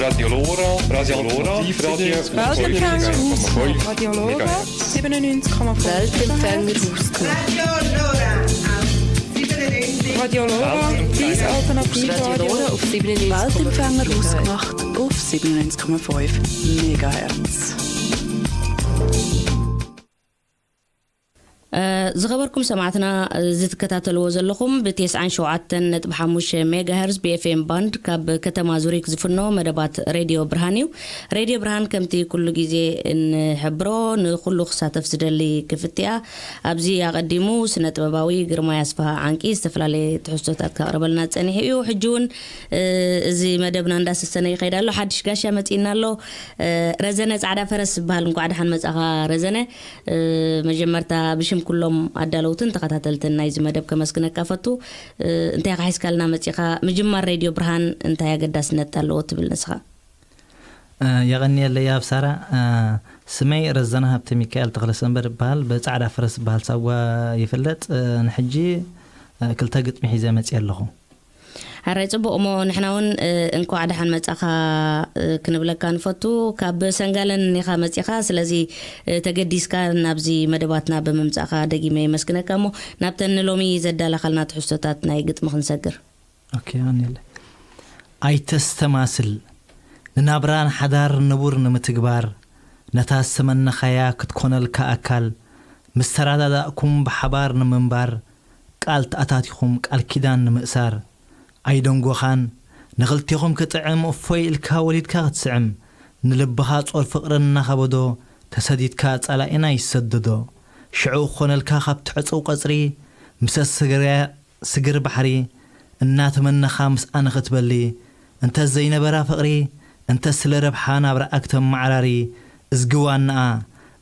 Radio Lora, Radio Lora, Weltempfänger 97,5 Radio Lora, dies Alternativradio auf 97,5 Weltempfänger ausgemacht auf 97,5 MHz. زغبركم سمعتنا زتكتاتلو زلكم ب97.5 ميجا هرتز بي اف ام باند كاب كتما زوريك زفنو مدبات راديو برهانيو راديو برهان كمتي كل جيزي نحبرو نخلو خساتف زدلي كفتيا ابزي اقدمو سنة طباباوي قرما ياسفها عنكي استفلالي تحسوتات كقربلنا تسانيحيو حجون زي مدبنا نداس السنة يخيدالو حدش قاشا متينالو رزنة عدا فرس بهالمكو عدا حان مزاقا رزنة مجمرتا بشم كلهم عدالوتن تقاتلتن نايز مدب كمسكنك كفتو انت يا حيس كلنا متيخا مجمر راديو برهان انت يا قداس نتالوت بالنسخه يغني اللي يا بسارة سمي رزنها بتميكال تخلصنبر بال بصعدا فرس بال سوا يفلت نحجي كل تقط محيزه متي لهو هراي صبومو نحناون انكو عدا حن مصخا كنبلكا نفتو كاب سنغالن نيخا مصخا سلازي تقديسكا نابزي مدباتنا بممصخا دغيمي مسكنكامو نابتن لومي زدالا خلنا تحسوتات ناي قط مخنسغر اوكي انيل اي تستماسل ننابران حدار نبور نمتغبار نتاسمن خيا كتكونل كاكل مستراداكم بحبار نمنبار قالت اتاتيكم قال كيدان نمأسار ايدون خان نغلتيهم كطعم افوي الكاوليدكا تسعم نلبها صور فقرنا خبدو تسديدكا صلاينا يسددو شعو خونلكا خبت عصو قصري مسس سغر بحري እናት መነኻ ምስአነ ክትበሊ እንተ ዘይነበራ ፍቅሪ እንተ ስለ ረብሓና ብራእክተም ማዕራሪ እዝግዋና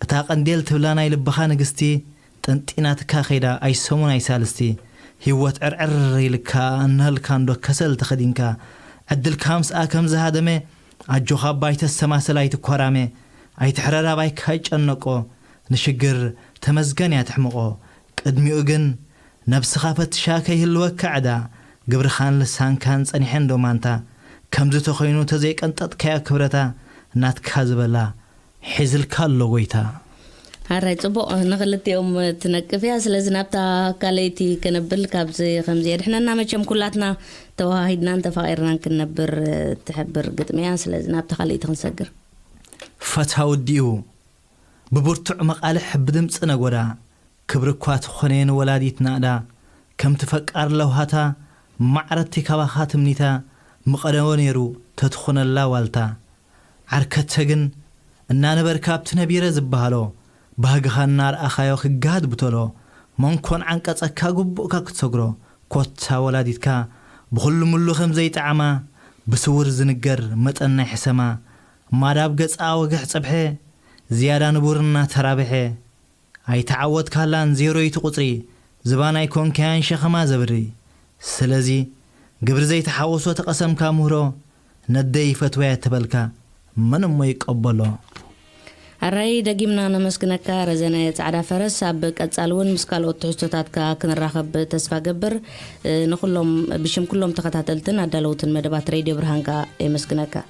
እታ ቀንዴል ትብላና ይልብኻ ንግስቲ ጥንጢናትካ ኸይዳ አይሰሙን አይሳልስቲ ህይወት ዕርዕር ይልካ እንህልካ እንዶ ከሰል ተኸዲንካ ዕድልካ ምስአ ከም ዝሃደመ አጆኻ ባይተ ሰማሰላይ ትኮራመ አይትሕረራ ባይካ ይጨነቆ ንሽግር ተመዝገን ያትሕምቆ ቅድሚኡ ግን ነብስኻ ፈትሻ ከይህልወካ ዕዳ ግብርኻን ልሳን ካን ጸኒሐን ዶማንታ ከምዝ ተኾይኑ ተዘይቀንጠጥካ ክብረታ ናትካ ዝበላ ሒዝልካ ኣሎ ጎይታ هراي صبو نغلطيوم تنقفيا سلازي نابتا كاليتي كنبل كابز خمزي احنا ماچم كلاتنا توحيدنا تفايرنا كنبر تحبر قطميا سلازي نابتا خليت خنسغر فتاو ديو ببرتع مقالح بدمص نغودا كبركوات خنين ولاديتنا دا كم تفقر لوهاتا معرتي كباخات منيتا مقدونيرو تدخنلا والتا عركتغن እና ነበርካብት ነቢረ ዝባሃሎ ባህግኻናር አኻዮ ክጋድ ብተሎ መንኮን አንቀጸካ ጉቡካ ክትሰግሮ ኮታ ወላዲትካ በሁሉ ሙሉ ከም ዘይጣዓማ በስውር ዝንገር መጠና ይሕሰማ ማዳብ ገጻ ወግሕ ጽብሐ ዝያዳ ንቡርና ተራብሐ አይተዓወት ካላን ዜሮ ይትቁጽሪ ዝባናይ ኮንካያን ሸኸማ ዘብሪ ስለዚ ግብር ዘይተሓወሶ ተቀሰምካ ምህሮ ነደይ ፈትወያ ተበልካ ምንም ይቀበሎ አራይ ደጊምና ነመስግነካ ረዘነ ጻዕዳ ፈረስ አብ ቀጻልውን ምስካልኦት ተስተታትካ ክንራኸብ ተስፋ ገበር ንኹሎም ብሽም ኩሎም ተከታተልትን አዳለውትን መደባት ሬዲዮ ብርሃንካ የመስግነካ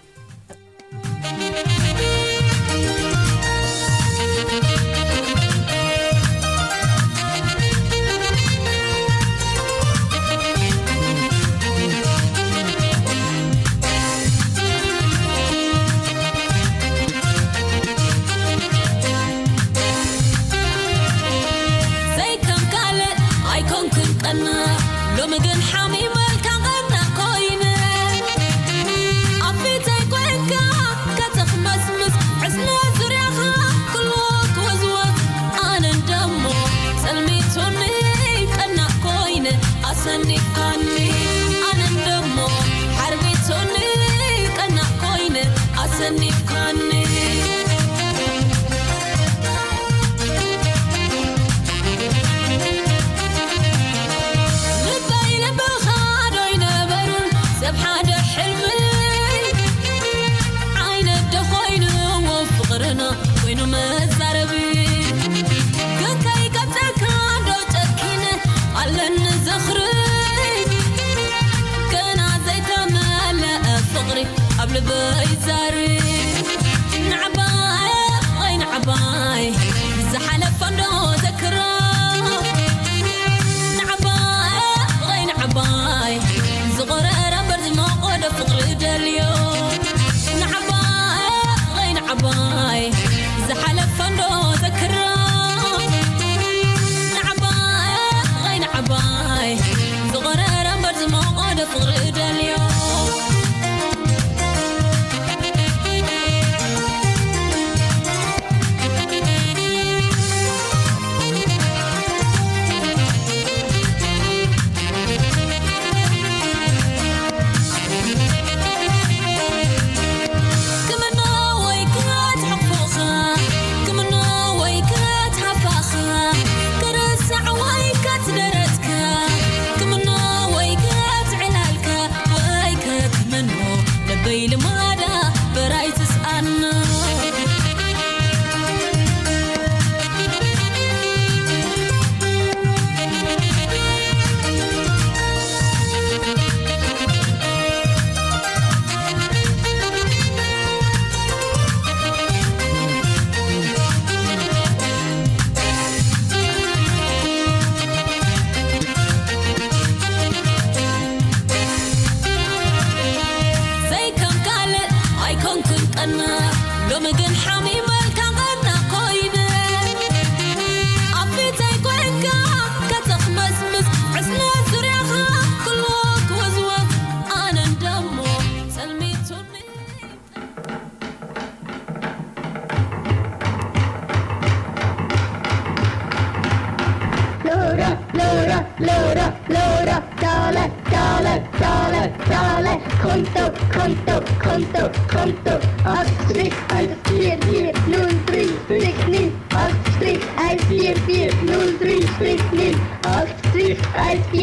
زخري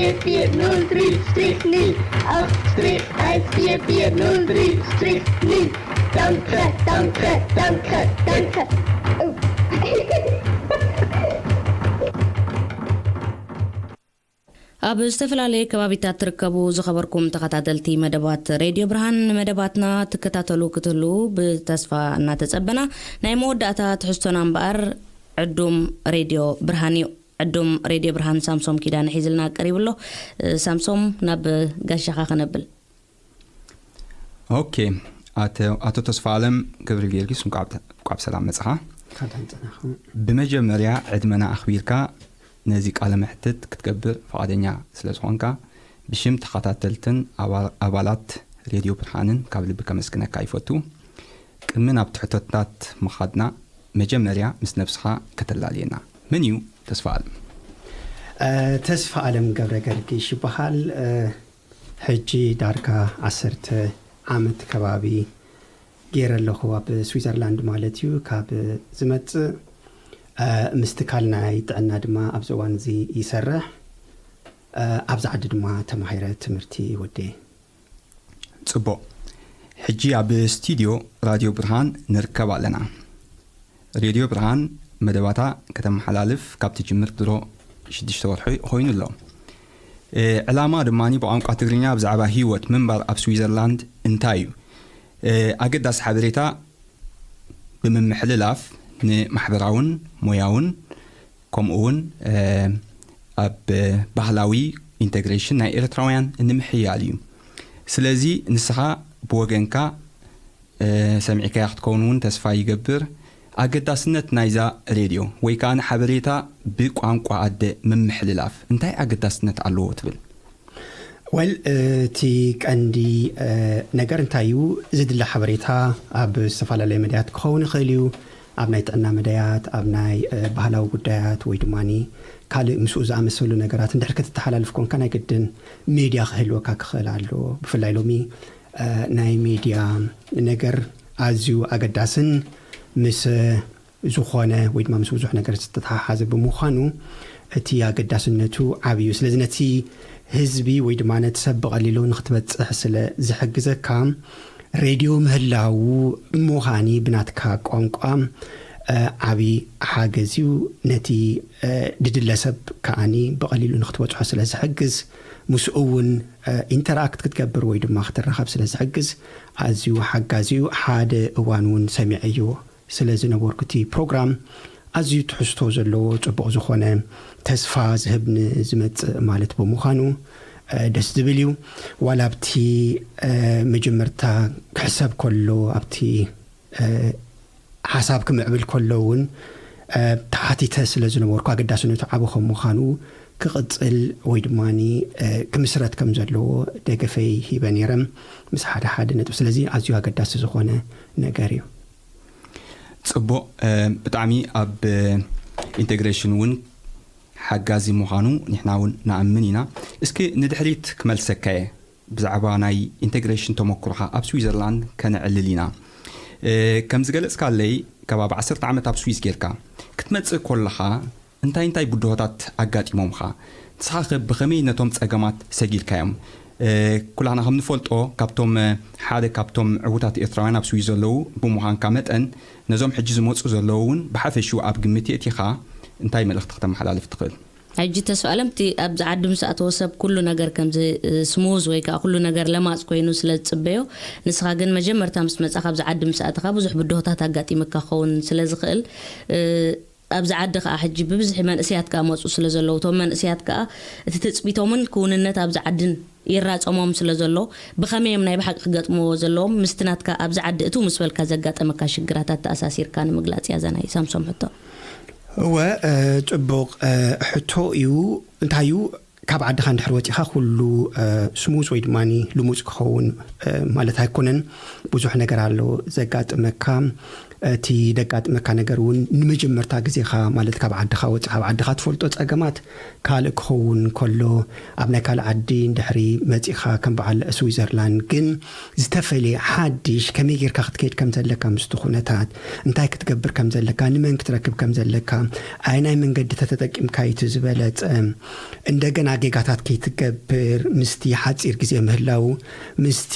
14403-0. /1443-0. Danke. ኣብ ዝተፈላለዩ ከባቢታት ትርከቡ ዝኸበርኩም ተኸታተልቲ መደባት ሬድዮ ብርሃን መደባትና ትከታተሉ ክትሉ ብተስፋ እናተጸበና ናይ መወዳእታ ትሕዝቶና እምበር ዕዱም ሬድዮ ብርሃን እዩ ዕዱም ሬድዮ ብርሃን ሳምሶም ኪዳን ሒዝልና ቀሪብሎ ሳምሶም ናብ ጋሻኻ ከነብል ኦኬ አቶ ተስፋለም ገብረ ጊዮርጊስ እንቋብ ሰላም መጽሓ በመጀመሪያ ዕድመና አኽቢርካ ነዚ ቃለ መሕተት ክትገብር ፈቃደኛ ስለዝኾንካ ብሽም ተኸታተልትን አባላት ሬድዮ ብርሃንን ካብ ልቢ ከመስግነካ ይፈቱ ቅድሚ ናብ ትሕቶታት መኻድና መጀመሪያ ምስ ነፍስኻ ከተላልየና ምን እዩ ተስፋለም ገብረ ጊዮርጊስ ይበሃል ሕጂ ዳርጋ 10 ዓመት ከባቢ ገይረለኹ ኣብ ስዊዘርላንድ ማለት እዩ ካብ ዝመጽእ ምስትካልና ይጥዕና ድማ ኣብ ዘዋን እዚ ይሰርሕ ኣብ ዛዕዲ ድማ ተማሂረ ትምህርቲ ወዴ ጽቡቕ ሕጂ ኣብ ስቱዲዮ ራድዮ ብርሃን ንርከብ ኣለና ሬድዮ ብርሃን መደባታ ከተመሓላልፍ ካብ ትጅምር ድሮ 6 ወርሒ ኮይኑ ኣሎ ዕላማ ድማኒ ብቋንቋ ትግርኛ ብዛዕባ ህይወት ምንባር ኣብ ስዊዘርላንድ እንታይ እዩ ኣገዳሲ ሓበሬታ ብምምሕልላፍ ንማሕበራውን ሞያውን ከምኡውን ኣብ ባህላዊ ኢንተግሬሽን ናይ ኤርትራውያን ንምሕያል እዩ ስለዚ ንስኻ ብወገንካ ሰምዒካ ክትከውኑን ተስፋ ይገብር ኣገዳስነት ናይዛ ሬድዮ ወይ ከዓ ሓበሬታ ብቋንቋ ኣደ ምምሕልላፍ እንታይ ኣገዳስነት ኣለዎ ትብል ወል እቲ ቀንዲ ነገር እንታይ እዩ ዝድለ ሓበሬታ ኣብ ዝተፈላለዩ መድያት ክኸውን ይኽእል እዩ ኣብ ናይ ጥዕና መድያት ኣብ ናይ ባህላዊ ጉዳያት ወይ ድማኒ ካልእ ምስኡ ዝኣመሰሉ ነገራት እንድሕር ክትተሓላልፍ ኮንካ ናይ ግድን ሚድያ ክህልወካ ክኽእል ኣሎ ብፍላይ ሎሚ ናይ ሚድያ ነገር ኣዝዩ ኣገዳስን ምስ ዝኾነ ወይ ድማ ምስ ብዙሕ ነገር ዝተተሓሓዘ ብምዃኑ እቲ ኣገዳስነቱ ዓብዩ ስለዚ ነቲ ህዝቢ ወይ ድማ ነቲ ሰብ ብቐሊሉ ንኽትበፅሕ ስለ ዝሕግዘካ ሬድዮ ምህላው ምዃኒ ብናትካ ቋንቋ ዓብዪ ሓገዝ እዩ ነቲ ድድለሰብ ከዓኒ ብቐሊሉ ንኽትበፅሖ ስለ ዝሕግዝ ምስኡ እውን ኢንተራክት ክትገብር ወይ ድማ ክትራኸብ ስለ ዝሕግዝ ኣዝዩ ሓጋዝ እዩ ሓደ እዋን እውን ሰሚዐዮ ስለ ዝነበርኩ እቲ ፕሮግራም ኣዝዩ ትሕዝቶ ዘለዎ ጽቡቕ ዝኾነ ተስፋ ዝህብኒ ዝመጽእ ማለት ብምዃኑ ደስ ዝብል እዩ ዋላ ኣብቲ መጀመርታ ክሕሰብ ከሎ ኣብቲ ሓሳብ ክምዕብል ከሎ እውን ተሓቲተ ስለ ዝነበርኩ ኣገዳስነቱ ዓብዪ ከም ምዃኑ ክቕፅል ወይ ድማኒ ክምስረት ከም ዘለዎ ደገፈይ ሂበ ነይረ ምስ ሓደ ነጥብ ስለዚ ኣዝዩ ኣገዳሲ ዝኾነ ነገር እዩ ጽቡቕ ብጣዕሚ ኣብ ኢንተግሬሽን እውን ሓጋዚ ምዃኑ ንሕና እውን ንኣምን ኢና እስኪ ንድሕሪት ክመልሰካየ ብዛዕባ ናይ ኢንተግሬሽን ተመክሮኻ ኣብ ስዊዘርላንድ ከንዕልል ኢና ከም ዝገለጽካለይ ከባቢ 10 ዓመት ኣብ ስዊዝ ጌርካ ክትመጽእ ከለኻ እንታይ ቡድሆታት ኣጋጢሞምካ ንስኻ ብኸመይ ነቶም ጸገማት ሰጊድካዮም ኩላና ከም ንፈልጦ ካብቶም ሓደ ካብቶም ዕዉታት ኤርትራውያን ኣብ ስዊዝ ዘለዉ ብምዃንካ መጠን ነዞም ሕጂ ዝመፁ ዘለውን ብሓፈሹ ኣብ ግምት እቲኻ እንታይ መልእኽቲ ከተመሓላልፍ ትኽእል ሕጂ ተስፋለምቲ ኣብ ዝዓዲ ምስኣተወ ሰብ ኩሉ ነገር ከምዚ ስሙዝ ወይ ከዓ ኩሉ ነገር ለማፅ ኮይኑ ስለ ዝፅበዮ ንስኻ ግን መጀመርታ ምስ መጻኻ ኣብ ዝዓዲ ምስኣተኻ ብዙሕ ብድሆታት ኣጋጢምካ ኸውን ስለ ዝኽእል ኣብ ዝዓዲ ከዓ ሕጂ ብብዙሕ መንእስያት ከዓ መፁ ስለ ዘለዉ ቶም መንእስያት ከዓ እቲ ተፅቢቶምን ክውንነት ኣብ ዝዓድን ይራፀሞም ስለ ዘሎ ብኸመይም ናይ ብሓቂ ክገጥምዎ ዘለዎም ምስትናትካ ኣብ ዝዓዲ እቱ ምስ በልካ ዘጋጠመካ ሽግራታት ተኣሳሲርካ ንምግላፅ ያዘናይ ሳምሶም ሕቶ ጽቡቕ ሕቶ እዩ እንታይ እዩ ካብ ዓድኻ እንድሕር ወፂኻ ኩሉ ስሙዝ ወይ ድማኒ ልሙፅ ክኸውን ማለት ኣይኮነን ብዙሕ ነገር ኣሎ ዘጋጥመካ እቲ ደጋጥመካ ነገር እውን ንመጀመርታ ግዜኻ ማለት ካብ ዓድኻ ወፂኻ ካብ ዓድኻ ትፈልጦ ፀገማት ካልእ ክኸውን ከሎ ኣብ ናይ ካልእ ዓዲ እንድሕሪ መፂኻ ከም በዓል ስዊዘርላንድ ግን ዝተፈለየ ሓድሽ ከመይ ጌርካ ክትከይድ ከም ዘለካ ምስቲ ኩነታት እንታይ ክትገብር ከም ዘለካ ንመን ክትረክብ ከም ዘለካ ናይ መንገዲ ተጠቂምካ እቲ ዝበለፀ እንደገና ጌጋታት ከይትገብር ምስቲ ሓፂር ግዜ ምህላው ምስቲ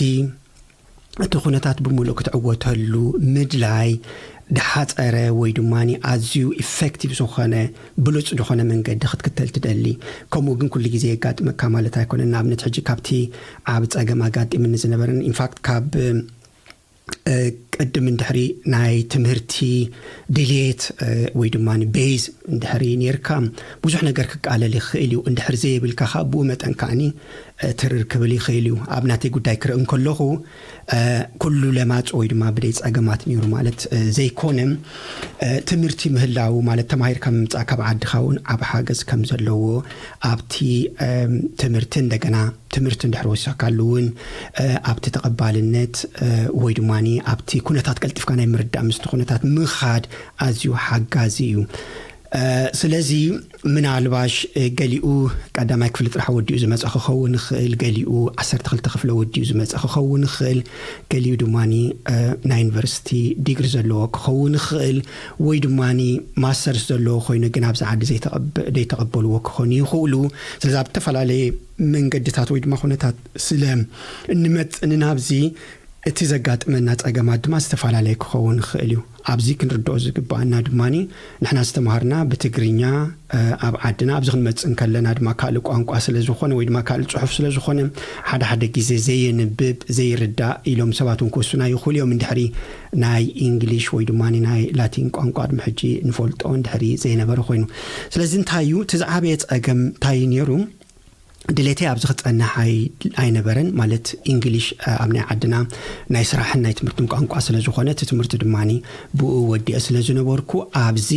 እቲ ኩነታት ብሙሉእ ክትዕወተሉ ምድላይ ድሓፀረ ወይ ድማኒ ኣዝዩ ኢፌክቲቭ ዝኾነ ብሉፅ ዝኾነ መንገዲ ክትክተል ትደሊ ከምኡ ግን ኩሉ ግዜ የጋጥመካ ማለት ኣይኮነን ንኣብነት ሕጂ ካብቲ ኣብ ፀገም ኣጋጢምኒ ዝነበረን ኢንፋክት ካብ ቅድም እንድሕሪ ናይ ትምህርቲ ድሌት ወይ ድማኒ ቤዝ እንድሕሪ ነርካ ብዙሕ ነገር ክቃለል ይኽእል እዩ እንድሕሪ ዘይብልካ ብኡ መጠን ከዓኒ ትርክብል ይኽእል እዩ ኣብ ናተይ ጉዳይ ክርኢ እንከለኹ ኩሉ ለማፅ ወይ ድማ ብደይ ፀገማት ነይሩ ማለት ዘይኮነ ትምህርቲ ምህላው ማለት ተማሂርካ ምምፃእ ካብ ዓድኻ እውን ዓብ ሓገዝ ከም ዘለዎ ኣብቲ ትምህርቲ እንደገና ትምህርቲ እንድሕሪ ወሲኽካሉ እውን ኣብቲ ተቐባልነት ወይ ድማኒ ኣብቲ ኩነታት ቀልጢፍካ ናይ ምርዳእ ምስቲ ኩነታት ምኻድ ኣዝዩ ሓጋዚ እዩ ስለዚ ምናልባሽ ገሊኡ ቀዳማይ ክፍሊ ጥራሕ ወዲኡ ዝመፅእ ክኸውን ይኽእል ገሊኡ 12 ክፍሊ ወዲኡ ዝመፅእ ክኸውን ይኽእል ገሊኡ ድማኒ ናይ ዩኒቨርሲቲ ዲግሪ ዘለዎ ክኸውን ይኽእል ወይ ድማኒ ማስተርስ ዘለዎ ኮይኑ ግን ኣብዚ ዓዲ ዘይተቐበልዎ ክኾኑ ይኽእሉ ስለዚ ኣብ ዝተፈላለየ መንገድታት ወይ ድማ ኩነታት ስለ እንመፅእ ንናብዚ እቲ ዘጋጥመና ፀገማት ድማ ዝተፈላለዩ ክኸውን ይኽእል እዩ ኣብዚ ክንርድኦ ዝግባአና ድማኒ ንሕና ዝተማሃርና ብትግርኛ ኣብ ዓድና ኣብዚ ክንመፅእ ከለና ድማ ካልእ ቋንቋ ስለ ዝኾነ ወይ ድማ ካልእ ፅሑፍ ስለ ዝኾነ ሓደ ግዜ ዘየንብብ ዘይርዳእ ኢሎም ሰባት እውን ክወስና ይኽእሉ እዮም እንድሕሪ ናይ እንግሊሽ ወይ ድማኒ ናይ ላቲን ቋንቋ ድማ ሕጂ ንፈልጦ እንድሕሪ ዘይነበረ ኮይኑ ስለዚ እንታይ እዩ እቲ ዝዓበየ ፀገም እንታይ ነይሩ ድሌተይ ኣብዚ ክፀንሕ ኣይነበረን ማለት እንግሊሽ ኣብ ናይ ዓድና ናይ ስራሕን ናይ ትምህርትን ቋንቋ ስለ ዝኾነ እቲ ትምህርቲ ድማኒ ብኡ ወዲአ ስለ ዝነበርኩ ኣብዚ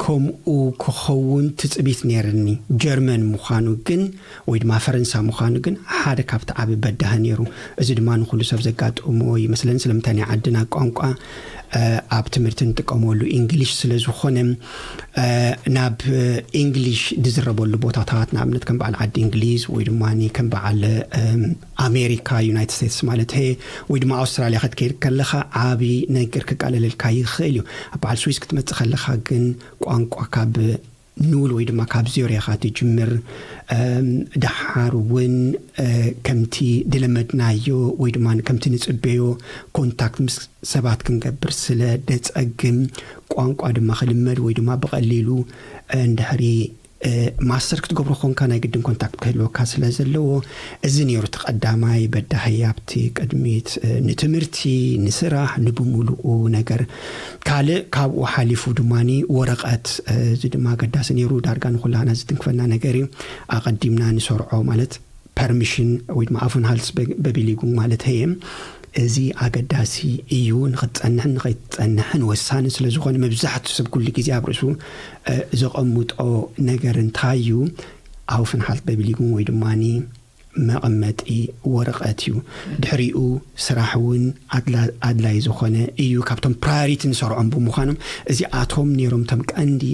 ከምኡ ክኸውን ትፅቢት ነይርኒ ጀርመን ምዃኑ ግን ወይ ድማ ፈረንሳ ምዃኑ ግን ሓደ ካብቲ ዓብ በዳህ ነይሩ እዚ ድማ ንኩሉ ሰብ ዘጋጥሞ ይመስለኒ ስለምንታይ ናይ ዓድና ቋንቋ ኣብ ትምህርቲ ንጥቀመሉ እንግሊሽ ስለ ዝኾነ ናብ እንግሊሽ ዝዝረበሉ ቦታታት ንኣብነት ከም በዓል ዓዲ እንግሊዝ ወይ ድማኒ ከም በዓል ኣሜሪካ ዩናይትድ ስቴትስ ማለት ወይ ድማ ኣውስትራልያ ክትከይድ ከለኻ ዓቢ ነገር ክቃለለልካ ይኽእል እዩ ኣብ በዓል ስዊስ ክትመፅእ ከለኻ ግን ቋንቋ ካብ ኑል ወይ ድማ ካብ ዜሮ ኢኻ ትጅምር ድሓር እውን ከምቲ ድለመድናዮ ወይ ድማ ከምቲ ንፅበዮ ኮንታክት ምስ ሰባት ክንገብር ስለ ደፀግም ቋንቋ ድማ ክልመድ ወይ ድማ ብቐሊሉ እንድሕሪ ማስተር ክትገብሮ ኮንካ ናይ ግድን ኮንታክት ክህልወካ ስለ ዘለዎ እዚ ነይሩ ተቐዳማይ በዳህ ኣብቲ ቅድሚት ንትምህርቲ ንስራሕ ንብሙሉኡ ነገር ካልእ ካብኡ ሓሊፉ ድማኒ ወረቐት እዚ ድማ ገዳሲ ነይሩ ዳርጋ ንኩላና ዝትንክፈና ነገር እዩ ኣቐዲምና ንሰርዖ ማለት ፐርሚሽን ወይ ድማ ኣፉን ሃልስ በቢሊጉ ማለት እዚ ኣገዳሲ እዩ ንኽትፀንሕን ንኸይትፀንሕን ወሳኒ ስለ ዝኾነ መብዛሕትኡ ሰብ ኩሉ ግዜ ኣብ ርእሱ ዘቐምጦ ነገር እንታይ እዩ ኣፉን ሃልስ በቢሊጉ ወይ ድማኒ መቐመጢ ወረቐት እዩ ድሕሪኡ ስራሕ እውን ኣድላይ ዝኾነ እዩ ካብቶም ፕራዮሪቲ ንሰርዖም ብምዃኖም እዚኣቶም ነይሮም ቶም ቀንዲ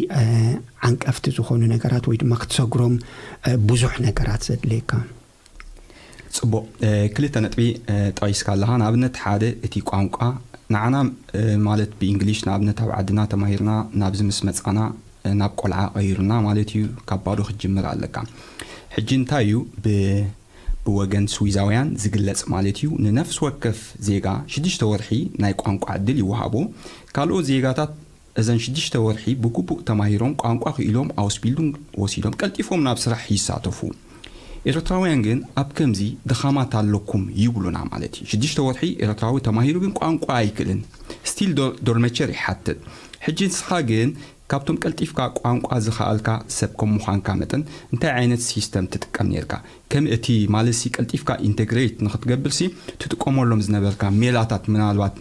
ዓንቀፍቲ ዝኾኑ ነገራት ወይ ድማ ክትሰግሮም ብዙሕ ነገራት ዘድልየካ ጽቡቕ ክልተ ነጥቢ ጠቂስካ ኣለኻ ንኣብነት ሓደ እቲ ቋንቋ ንዓና ማለት ብእንግሊሽ ንኣብነት ኣብ ዓድና ተማሂርና ናብዚ ምስ መፃና ናብ ቆልዓ ቀይሩና ማለት እዩ ካብ ባዶ ክጅምር ኣለካ ሕጂ እንታይ እዩ ብወገን ስዊዛውያን ዝግለጽ ማለት እዩ ንነፍስ ወከፍ ዜጋ 6 ወርሒ ናይ ቋንቋ ዕድል ይወሃቦ ካልኦት ዜጋታት እዘን 6 ወርሒ ብግቡእ ተማሂሮም ቋንቋ ክኢሎም ኣውስቢልዱን ወሲዶም ቀልጢፎም ናብ ስራሕ ይሳተፉ ኤርትራውያን ግን ኣብ ከምዚ ድኻማት ኣለኩም ይብሉና ማለት እዩ 6 ወርሒ ኤርትራዊ ተማሂሩ ግን ቋንቋ ኣይክእልን ስቲል ዶርሜቸር ይሓትት ሕጂ ንስኻ ግን ካብቶም ቀልጢፍካ ቋንቋ ዝኽኣልካ ሰብ ከም ምዃንካ መጠን እንታይ ዓይነት ሲስተም ትጥቀም ነርካ ከም እቲ ማለሲ ቀልጢፍካ ኢንተግሬት ንኽትገብርሲ ትጥቀመሎም ዝነበርካ ሜላታት ምናልባት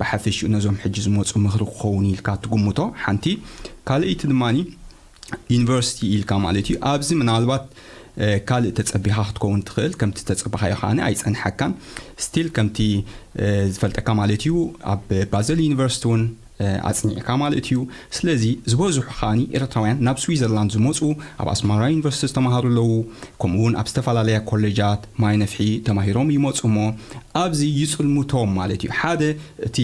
ብሓፈሽኡ ነዞም ሕጂ ዝመፁ ምኽሪ ክኸውን ኢልካ ትግምቶ ሓንቲ ካልእቲ ድማኒ ዩኒቨርሲቲ ኢልካ ማለት እዩ ኣብዚ ምናልባት ካልእ ተጸቢኻ ክትከውን ትኽእል ከምቲ ተጸቢኻዮ ኸዓነ ኣይጸንሐካን ስቲል ከምቲ ዝፈልጠካ ማለት እዩ ኣብ ባዘል ዩኒቨርሲቲ እውን ኣጽኒዕካ ማለት እዩ ስለዚ ዝበዝሑ ኸዓኒ ኤርትራውያን ናብ ስዊዘርላንድ ዝመፁ ኣብ ኣስማራ ዩኒቨርሲቲ ዝተማሃሩ ኣለዉ ከምኡውን ኣብ ዝተፈላለያ ኮሌጃት ማይ ነፍሒ ተማሂሮም ይመፁ እሞ ኣብዚ ይጽልሙቶም ማለት እዩ ሓደ እቲ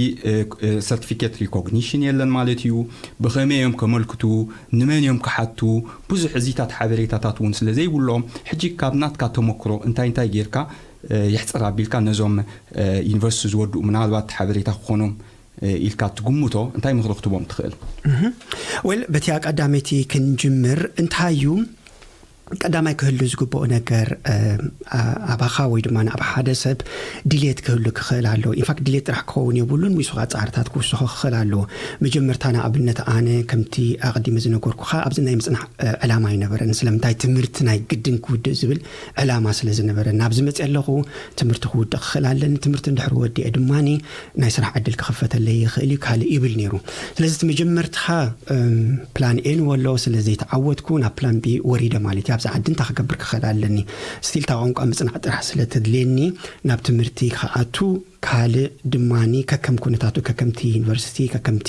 ሰርቲፊኬት ሪኮግኒሽን የለን ማለት እዩ ብኸመይ እዮም ከመልክቱ ንመን እዮም ክሓቱ ብዙሕ እዚታት ሓበሬታታት እውን ስለ ዘይብሎም ሕጂ ካብ ናትካ ተመክሮ እንታይ ጌርካ ይሕፅር ኣቢልካ ነዞም ዩኒቨርሲቲ ዝወድኡ ምናልባት ሓበሬታ ክኾኖም ኢልካ ትግምቶ እንታይ ምክሪ ክትቦም ትኽእል ወል በቲ ኣቀዳሜቲ ክንጅምር እንታይ እዩ ቀዳማይ ክህሉ ዝግብኦ ነገር ኣባኻ ወይ ድማ ኣብ ሓደ ሰብ ድሌት ክህሉ ክኽእል ኣሎ ኢንፋክት ድሌት ጥራሕ ክኸውን የብሉን ሚስኻ ጻዕርታት ክውስኹ ክኽእል ኣሎ መጀመርታ ንኣብነት ኣነ ከምቲ ኣቐዲመ ዝነገርኩኻ ኣብዚ ናይ ምጽናሕ ዕላማ ይነበረን ስለምንታይ ትምህርቲ ናይ ግድን ክውድእ ዝብል ዕላማ ስለ ዝነበረ ናብዚ መጽ ኣለኹ ትምህርቲ ክውድእ ክኽእል ኣለኒ ትምህርቲ እንድሕር ወዲአ ድማኒ ናይ ስራሕ ዕድል ክኽፈተለይ ይኽእል እዩ ካልእ ይብል ነይሩ ስለዚ እቲ መጀመርትኻ ፕላን ኤን ወሎ ስለዘይተዓወትኩ ናብ ፕላን ቢ ወሪደ ማለት ኣብዛ ዓድን ተኸገብር ክኽእል ኣለኒ ስቲል ታቋንቋ ምጽናዕ ጥራሕ ስለተድልየኒ ናብ ትምህርቲ ከኣቱ ካልእ ድማኒ ከከም ኩነታቱ ከከምቲ ዩኒቨርሲቲ ከከምቲ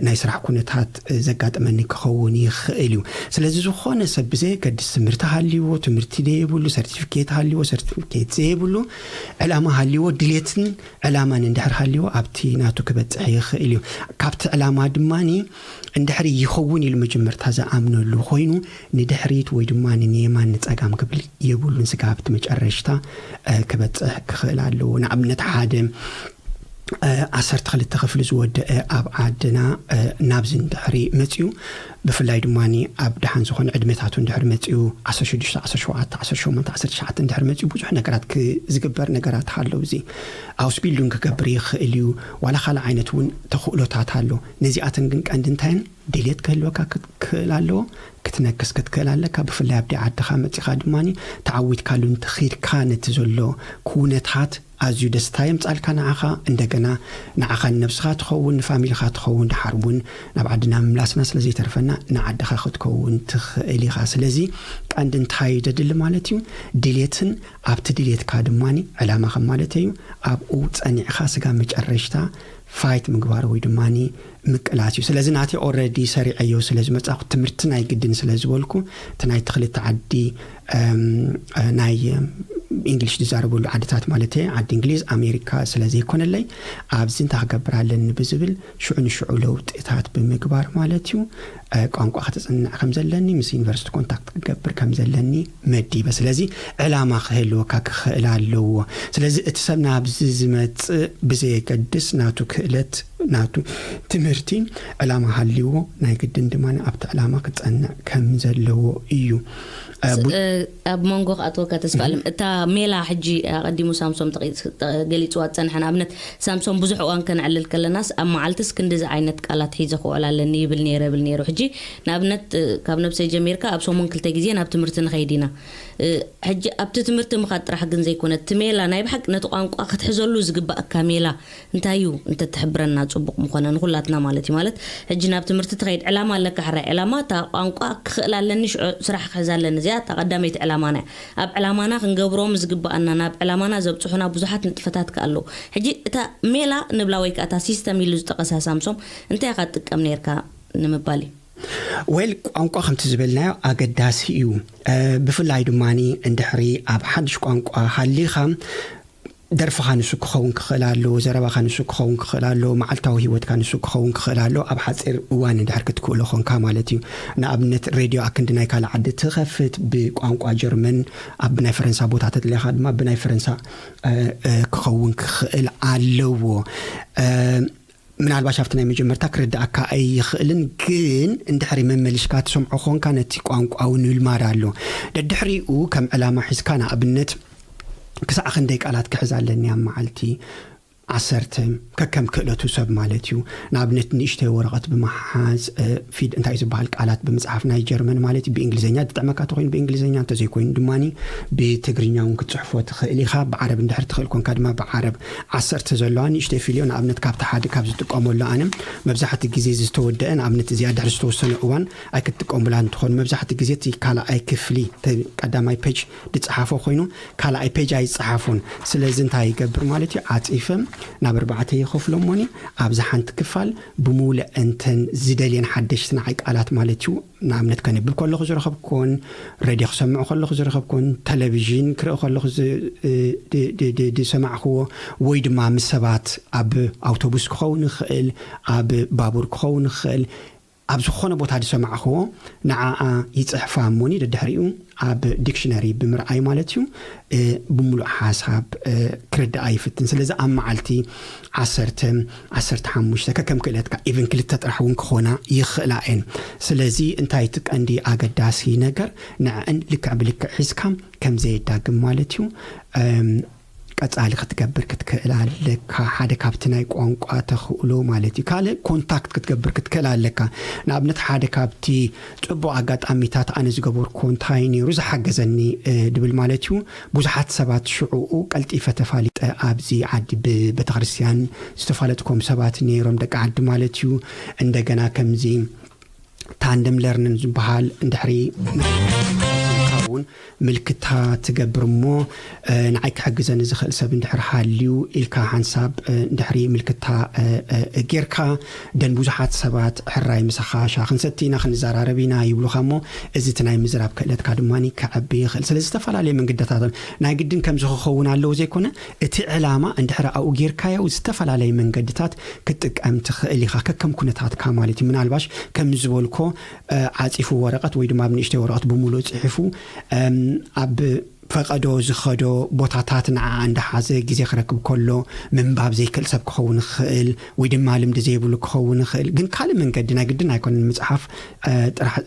ናይ ስራሕ ኩነታት ዘጋጥመኒ ክኸውን ይኽእል እዩ ስለዚ ዝኾነ ሰብ ብዘይገድስ ትምህርቲ ሃልይዎ ትምህርቲ ደየብሉ ሰርቲፊኬት ሃልይዎ ሰርቲፊኬት ዘይብሉ ዕላማ ሃልይዎ ድሌትን ዕላማን እንድሕር ሃልይዎ ኣብቲ ናቱ ክበጽሕ ይኽእል እዩ ካብቲ ዕላማ ድማኒ እንድሕሪ ይኸውን ኢሉ መጀመርታ ዝኣምነሉ ኮይኑ ንድሕሪት ወይ ድማ ንየማን ንጸጋም ክብል የብሉን ስጋብቲ መጨረሽታ ክበጽሕ ክኽእል ኣለዎ ንኣብነት ሓደ 12 ክፍሊ ዝወድአ ኣብ ዓድና ናብዚ እንድሕሪ መጽዩ ብፍላይ ድማኒ ኣብ ድሓን ዝኾነ ዕድሜታቱ እንድሕር መጽዩ 16 17 18 19 እንድሕር መጽዩ ብዙሕ ነገራት ዝግበር ነገራት ሃለው እዚ ኣውስቢልዱን ክገብር ይኽእል እዩ ዋላ ካልእ ዓይነት እውን ተኽእሎታት ኣሎ ነዚኣተን ግን ቀንዲ እንታይን ድሌት ክህልወካ ክትክእል ኣለዎ ክትነክስ ክትክእል ኣለካ ብፍላይ ኣብዲ ዓድኻ መጽኻ ድማኒ ተዓዊትካሉን ትኺድካ ነቲ ዘሎ ኩነታት ኣዝዩ ደስታ የምጻልካ ንዓኻ እንደገና ንዓኻ ነብስኻ ትኸውን ንፋሚልኻ ትኸውን ድሓርቡን ናብ ዓድና ምምላስና ስለዘይተርፈና ንዓድኻ ክትከውን ትኽእል ኢኻ ስለዚ ቀንዲ እንታይ ደድሊ ማለት እዩ ድሌትን ኣብቲ ድሌትካ ድማኒ ዕላማኻ ማለት እዩ ኣብኡ ጸኒዕኻ ስጋ መጨረሽታ ፋይት ምግባር ወይ ድማኒ ምቅላስ እዩ ስለዚ ናቲ ኦልሬዲ ሰሪዐዮ ስለዚ መጻኽ ትምህርቲ ናይ ግድን ስለዝበልኩ ትናይ ተኽልተ ዓዲ ናይ እንግሊሽ ዝዛረበሉ ዓድታት ማለት ዓዲ እንግሊዝ ኣሜሪካ ስለዘይኮነለይ ኣብዚ እንታይ ክገብር ኣለኒ ብዝብል ሽዑ ለውጥታት ብምግባር ማለት እዩ ቋንቋ ክትጽንዕ ከም ዘለኒ ምስ ዩኒቨርሲቲ ኮንታክት ክገብር ከም ዘለኒ መዲበ ስለዚ ዕላማ ክህልወካ ክኽእል ኣለዎ ስለዚ እቲ ሰብ ናብዚ ዝመጽእ ብዘየገድስ ናቱ ክእለት ናቱ ትምህርቲ ዕላማ ሃልይዎ ናይ ግድን ድማኒ ኣብቲ ዕላማ ክጸንዕ ከም ዘለዎ እዩ ኣብ መንጎ ኣቶካ ተስፋልም እታ ሜላ ሕጂ ቀዲሙ ሳምሶም ገሊጽዋ ጸንሐና ኣብነት ሳምሶም ብዙሕ እዋን ከንዕልል ከለናስ ኣብ መዓልትስ ክንደዚ ዓይነት ቃላት ሒዘ ክውዕል ኣለኒ ይብል ነይሩ ሕጂ ንኣብነት ካብ ነብሰይ ጀሚርካ ኣብ ሰሙን ክልተ ግዜ ናብ ትምህርቲ ንኸይዲና ሕጂ ኣብቲ ትምህርቲ ምኻድ ጥራሕ ግን ዘይኮነት ሜላ ናይ ብሓቂ ነቲ ቋንቋ ክትሕዘሉ ዝግባእካ ሜላ እንታይ እዩ እንተትሕብረና ጽቡቕ ምኾነ ንኹላትና ማለት እዩ ማለት ሕጂ ናብ ትምህርቲ ትኸይድ ዕላማ ኣለካ ሕራይ ዕላማ ታ ቋንቋ ክኽእል ኣለኒ ስራሕ ክሕዝ ኣለኒ እዚኣ ተቐዳመይቲ ዕላማና ኣብ ዕላማና ክንገብሮም ዝግባአና ናብ ዕላማና ዘብጽሑና ብዙሓት ንጥፈታት ከኣለው ሕጂ እታ ሜላ ንብላ ወይ ከዓ እታ ሲስተም ኢሉ ዝጠቐሳ ሳምሶም እንታይ ኢኻ ትጥቀም ነርካ ንምባል ወል ቋንቋ ከምቲ ዝበልናዮ ኣገዳሲ እዩ ብፍላይ ድማኒ እንድሕሪ ኣብ ሓድሽ ቋንቋ ሃሊኻ ደርፍኻ ንሱ ክኸውን ክኽእል ኣሎ ዘረባኻ ንሱ ክኸውን ክኽእል ኣሎ መዓልታዊ ህይወትካ ንሱ ክኸውን ክኽእል ኣሎ ኣብ ሓፂር እዋን እንድሕር ክትክእሎ ኾንካ ማለት እዩ ንኣብነት ሬድዮ ኣክንዲ ናይ ካልእ ዓዲ ትኸፍት ብቋንቋ ጀርመን ኣብ ናይ ፈረንሳ ቦታ ተድልኻ ድማ ብናይ ፈረንሳ ክኸውን ክኽእል ኣለዎ ምናልባሽ ኣብቲ ናይ መጀመርታ ክርዳእካ ኣይኽእልን ግን እንድሕሪ መመልሽካ ትሰምዖ ኾንካ ነቲ ቋንቋው ንልማድ ኣሎ ደድሕሪኡ ከም ዕላማ ሒዝካ ንኣብነት ክሳዕ ክንደይ ቃላት ክሕዝ ኣለኒ ኣብ መዓልቲ عسرت ككم كلته سب مالتيو نابنت نيشتي ورقت بمحاز في انت اذا بالك علات بمصحف ناي جرمن مالتي بانجليزيه تطعمك تخين بانجليزيه انت زي كوين دماني بتجرينياون كتصحفو تخيلي خاب بعرب اندحر تخيل كون كدما بعرب عسرت زلوان نيشتي فيليون ابنت كاب تحد كاب زتقومو انا مبزحت غزي زتودن ابنت زياده درستوسن اوان اي كتقوملان تخون مبزحت غزي تي كالا اي كفلي قداماي بيج دتصحفو خوينو كالا اي بيج اي صحافون سلازي انت يقبر مالتي عاطيفم نابر بعتي خفلموني ابزحنت كفال بمول انتن زدلين حدش نعيق علات مالتيو نعملت كان بكل خزر خبكون راديو سمع كل خزر خبكون تلفزيون كره كل خز دي سمع هو ويد ما مسبات اب اوتوبوس كون خل اب بابور كون خل اب زخونه ቦታ دسمع هو نعا يصحف موني ددحريو اب ديكشنري بمرأي مالتيو بملو حساب كرد ايفتن سلازا ام معلتي 10 حموشته كم كلتك ايفن كلت تطرحون كخونا يخلعين سلازي انتي تك عندي اقداسي نجر نعن لك بلك حسكم كم زي داغ مالتيو قصالي ክትገብር ክትከላለካ ሓደ ካብትናይ ቋንቋ ተኽእሎ ማለት ካለ ኮንታክት ክትገብር ክትከላለካ ንኣብነት ሓደ ካብቲ ጽቡቕ ኣጋጣሚታት ኣነ ዝገበር ኮንታይነሩ ዝሓገዘኒ ድብል ማለት እዩ ብዙሓት ሰባት ሽዑኡ ቀልጢፈ ተፋሊጠ ኣብዚ ዓዲ በቤተክርስትያን ዝተፋለጥኩም ሰባት ነይሮም ደቂ ዓዲ ማለት እዩ እንደገና ከምዚ ታንደም ለርንን ዝበሃል እንድሕሪ ملكتا تجبر مو نعيك حجزن زخل سب ندحر حاليو إلكا حنساب ندحري ملكتا جيركا دن بوزحات سبات حراي مسخاشا خنستينا خنزار عربينا يبلو خمو إزتنا مزراب كلت كادماني كعبي خل سلستفعل عليه من قدة هذا ناقدين كم زخون على لو زي كنا اتعلامة ندحر أو جيركا وستفعل عليه من قدتات كتك أمتخ اللي خاك كم كنت هات كمالتي من الباش كم زولكو عاطفو ورقة ويد ما بنشتي ورقة بمولوت عفو اب فقدو زخدو بوتاتات نع عند حازه غزي خركب كله من باب زي كل سب كون خيل ويدما لم دزيبل كون خيل كن كال من قدنا قدنا يكون المصحف طرح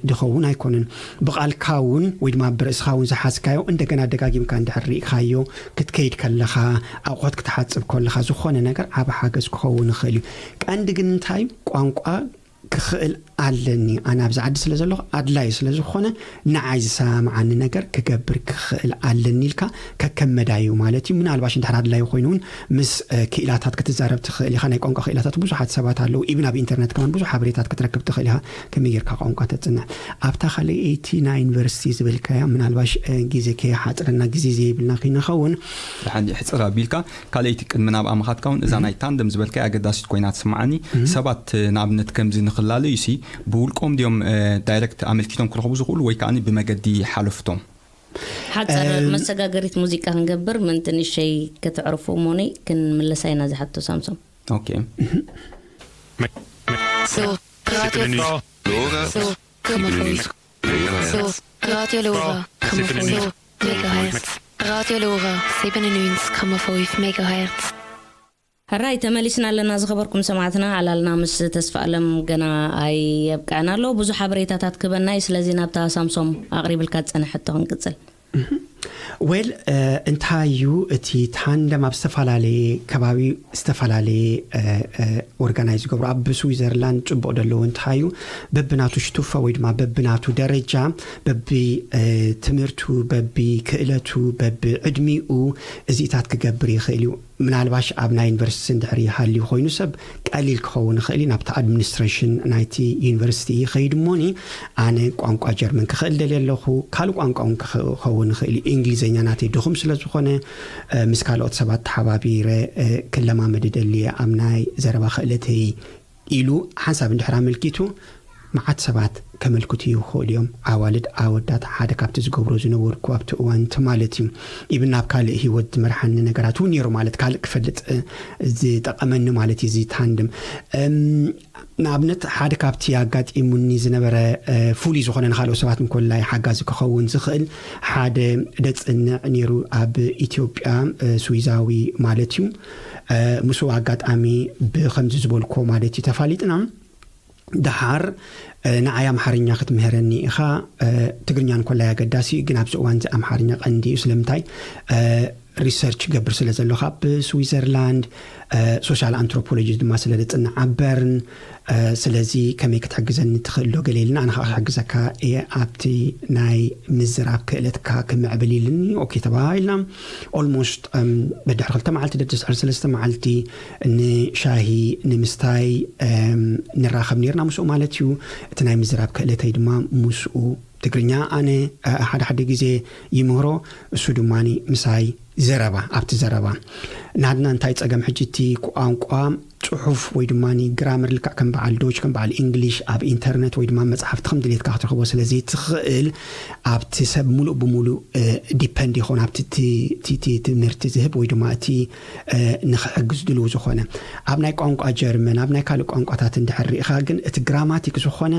دخون يكون بقال كاون ويدما برس خاون زحاسكايو እንደገና ደጋጊም ካን ድሕሪ ካዮ ክትከይድ ከለኻ አቆት ክትሓጽብ ከለኻ ዝኾነ ነገር አብ ሓገዝ ክኸውን خيل ቀንድ ግን እንታይ ቋንቋ كخيل علني أنا بزعد سلزلو أدلاي سلزخونه نعايز سامعني نجر كجبر كخيل علني لك ككم مدايو مالتي من الباش انت حد لا يخونون مس كيلاتات كتزارب تخيل خلينا يكون كخيلات بوزو حد سبات له ابن بإنترنت كمان بوزو حبريتات كتركب تخيلها كمير كقوم كتتصنع أبتا خلي 89 يونيفرسيتيز بالكيا من الباش جيزي كي حاطرنا جيزي بالنا خينا خون لحد حصرا بيلكا كاليتك من اب امخات كون اذا ناي تاندم زبلكا اقداس كوينات سمعني سبات نابنت كمزي نخلالو يسي بولكم ديوم دايركت عملتيتهم كل خبز يقول ويكاني بمجدي حلفتهم حتى مسجاجريت موسيقى هنجبر من تاني شيء كتعرفوا موني كن من لساينا زي حتى سامسونج اوكي راديو لورا راديو لورا 97.5 ميجا هرتز هراي تمليسنا لنا زخبركم سمعتنا على النامس تسفألم جنا أي يبقى له بزو حبريتات كبرنا يسلزينا بتاع سامسونج أقرب الكاتس أنا حتى هنقتل ويل انتايو تي تاندم استفالالي كبابي استفالالي اورغانايز غبر اب سويزرلاند صبو دلو انتايو ببناتو شتوفا ويدما ببناتو درجه ببي تمرتو ببي كيلتو ببي ادميو ازيتات كغبري خيلو من الباش ابنا يونيفرسيتي ندحري حالي خوينو سب قليل كون خيلي نابتا ادمنستريشن نايتي يونيفرسيتي خيدموني انا قانقا جرمن كخل دليلخو كالو قانقاون كخون خيلي انجليزኛ ናት ድኹም ስለዝኾነ ምስካልኦት ሰባት ሓባቢረ ክለማ መደደልየ ኣምናይ ዘረባ ክእለተይ ኢሉ ሓንሳብ እንድሕራ መልኪቱ ማዓት ሰባት ከመልክቱ ይኽእልዮም ኣዋልድ ኣወዳት ሓደ ካብቲ ዝገብሮ ዝነበርኩ ኣብቲ እዋን ማለት እዩ ኢብን ኣብ ካልእ ህይወት መርሓኒ ነገራት እውን ነይሩ ማለት ካልእ ክፈልጥ ዝጠቐመኒ ማለት እዩ ታንድም ንኣብነት ሓደ ካብቲ ኣጋጢሙኒ ዝነበረ ፍሉይ ዝኾነ ንኻልኦት ሰባት ንኮላይ ሓጋዚ ክኸውን ዝኽእል ሓደ ደፅንዕ ነይሩ ኣብ ኢትዮጵያ ስዊዛዊ ማለት እዩ ምስ ኣጋጣሚ ብከምዚ ዝበልኮ ማለት እዩ ተፋሊጥና دحار نعيا محرنيا ختمهرني إخا تقرنيان كلها قداسي جناب سوان أمحرنيا عندي سلمتاي ሪሰርች ገብር ስለ ዘለኻ ብስዊዘርላንድ ሶሻል አንትሮፖሎጂ ድማ ስለ ዝፅንዓበርን ስለዚ ከመይ ክትሕግዘኒ ትኽእል ዶ ገሌልና ኣነ ክሕግዘካ ኣብቲ ናይ ምዝራብ ክእለትካ ክምዕብል ኢልኒ ኦኬ ተባሂልና ኦልሞስት በድሕሪ 2 መዓልቲ ደድስዕር 3 መዓልቲ ንሻሂ ንምስታይ ንራኸብ ነርና ምስኡ ማለት እዩ እቲ ናይ ምዝራብ ክእለተይ ድማ ምስኡ ትግርኛ ኣነ ሓደ ግዜ ይምህሮ እሱ ድማኒ ምሳይ ዘረባ ኣብቲ ዘረባ ናድና እንታይ ፀገም ሕጂቲ ቋንቋ ጽሑፍ ወይ ድማኒ ግራመር ልክዕ ከም በዓል ዶች ከም በዓል እንግሊሽ ኣብ ኢንተርኔት ወይ ድማ መጽሓፍቲ ከም ድሌትካ ክትረኽቦ ስለዚ ትኽእል ኣብቲ ሰብ ሙሉእ ብሙሉእ ዲፐንድ ይኾን ኣብቲ ትምህርቲ ዝህብ ወይ ድማ እቲ ንኽሕግዝ ድልው ዝኾነ ኣብ ናይ ቋንቋ ጀርመን ኣብ ናይ ካልእ ቋንቋታት እንድሕር ሪኢኻ ግን እቲ ግራማቲክ ዝኾነ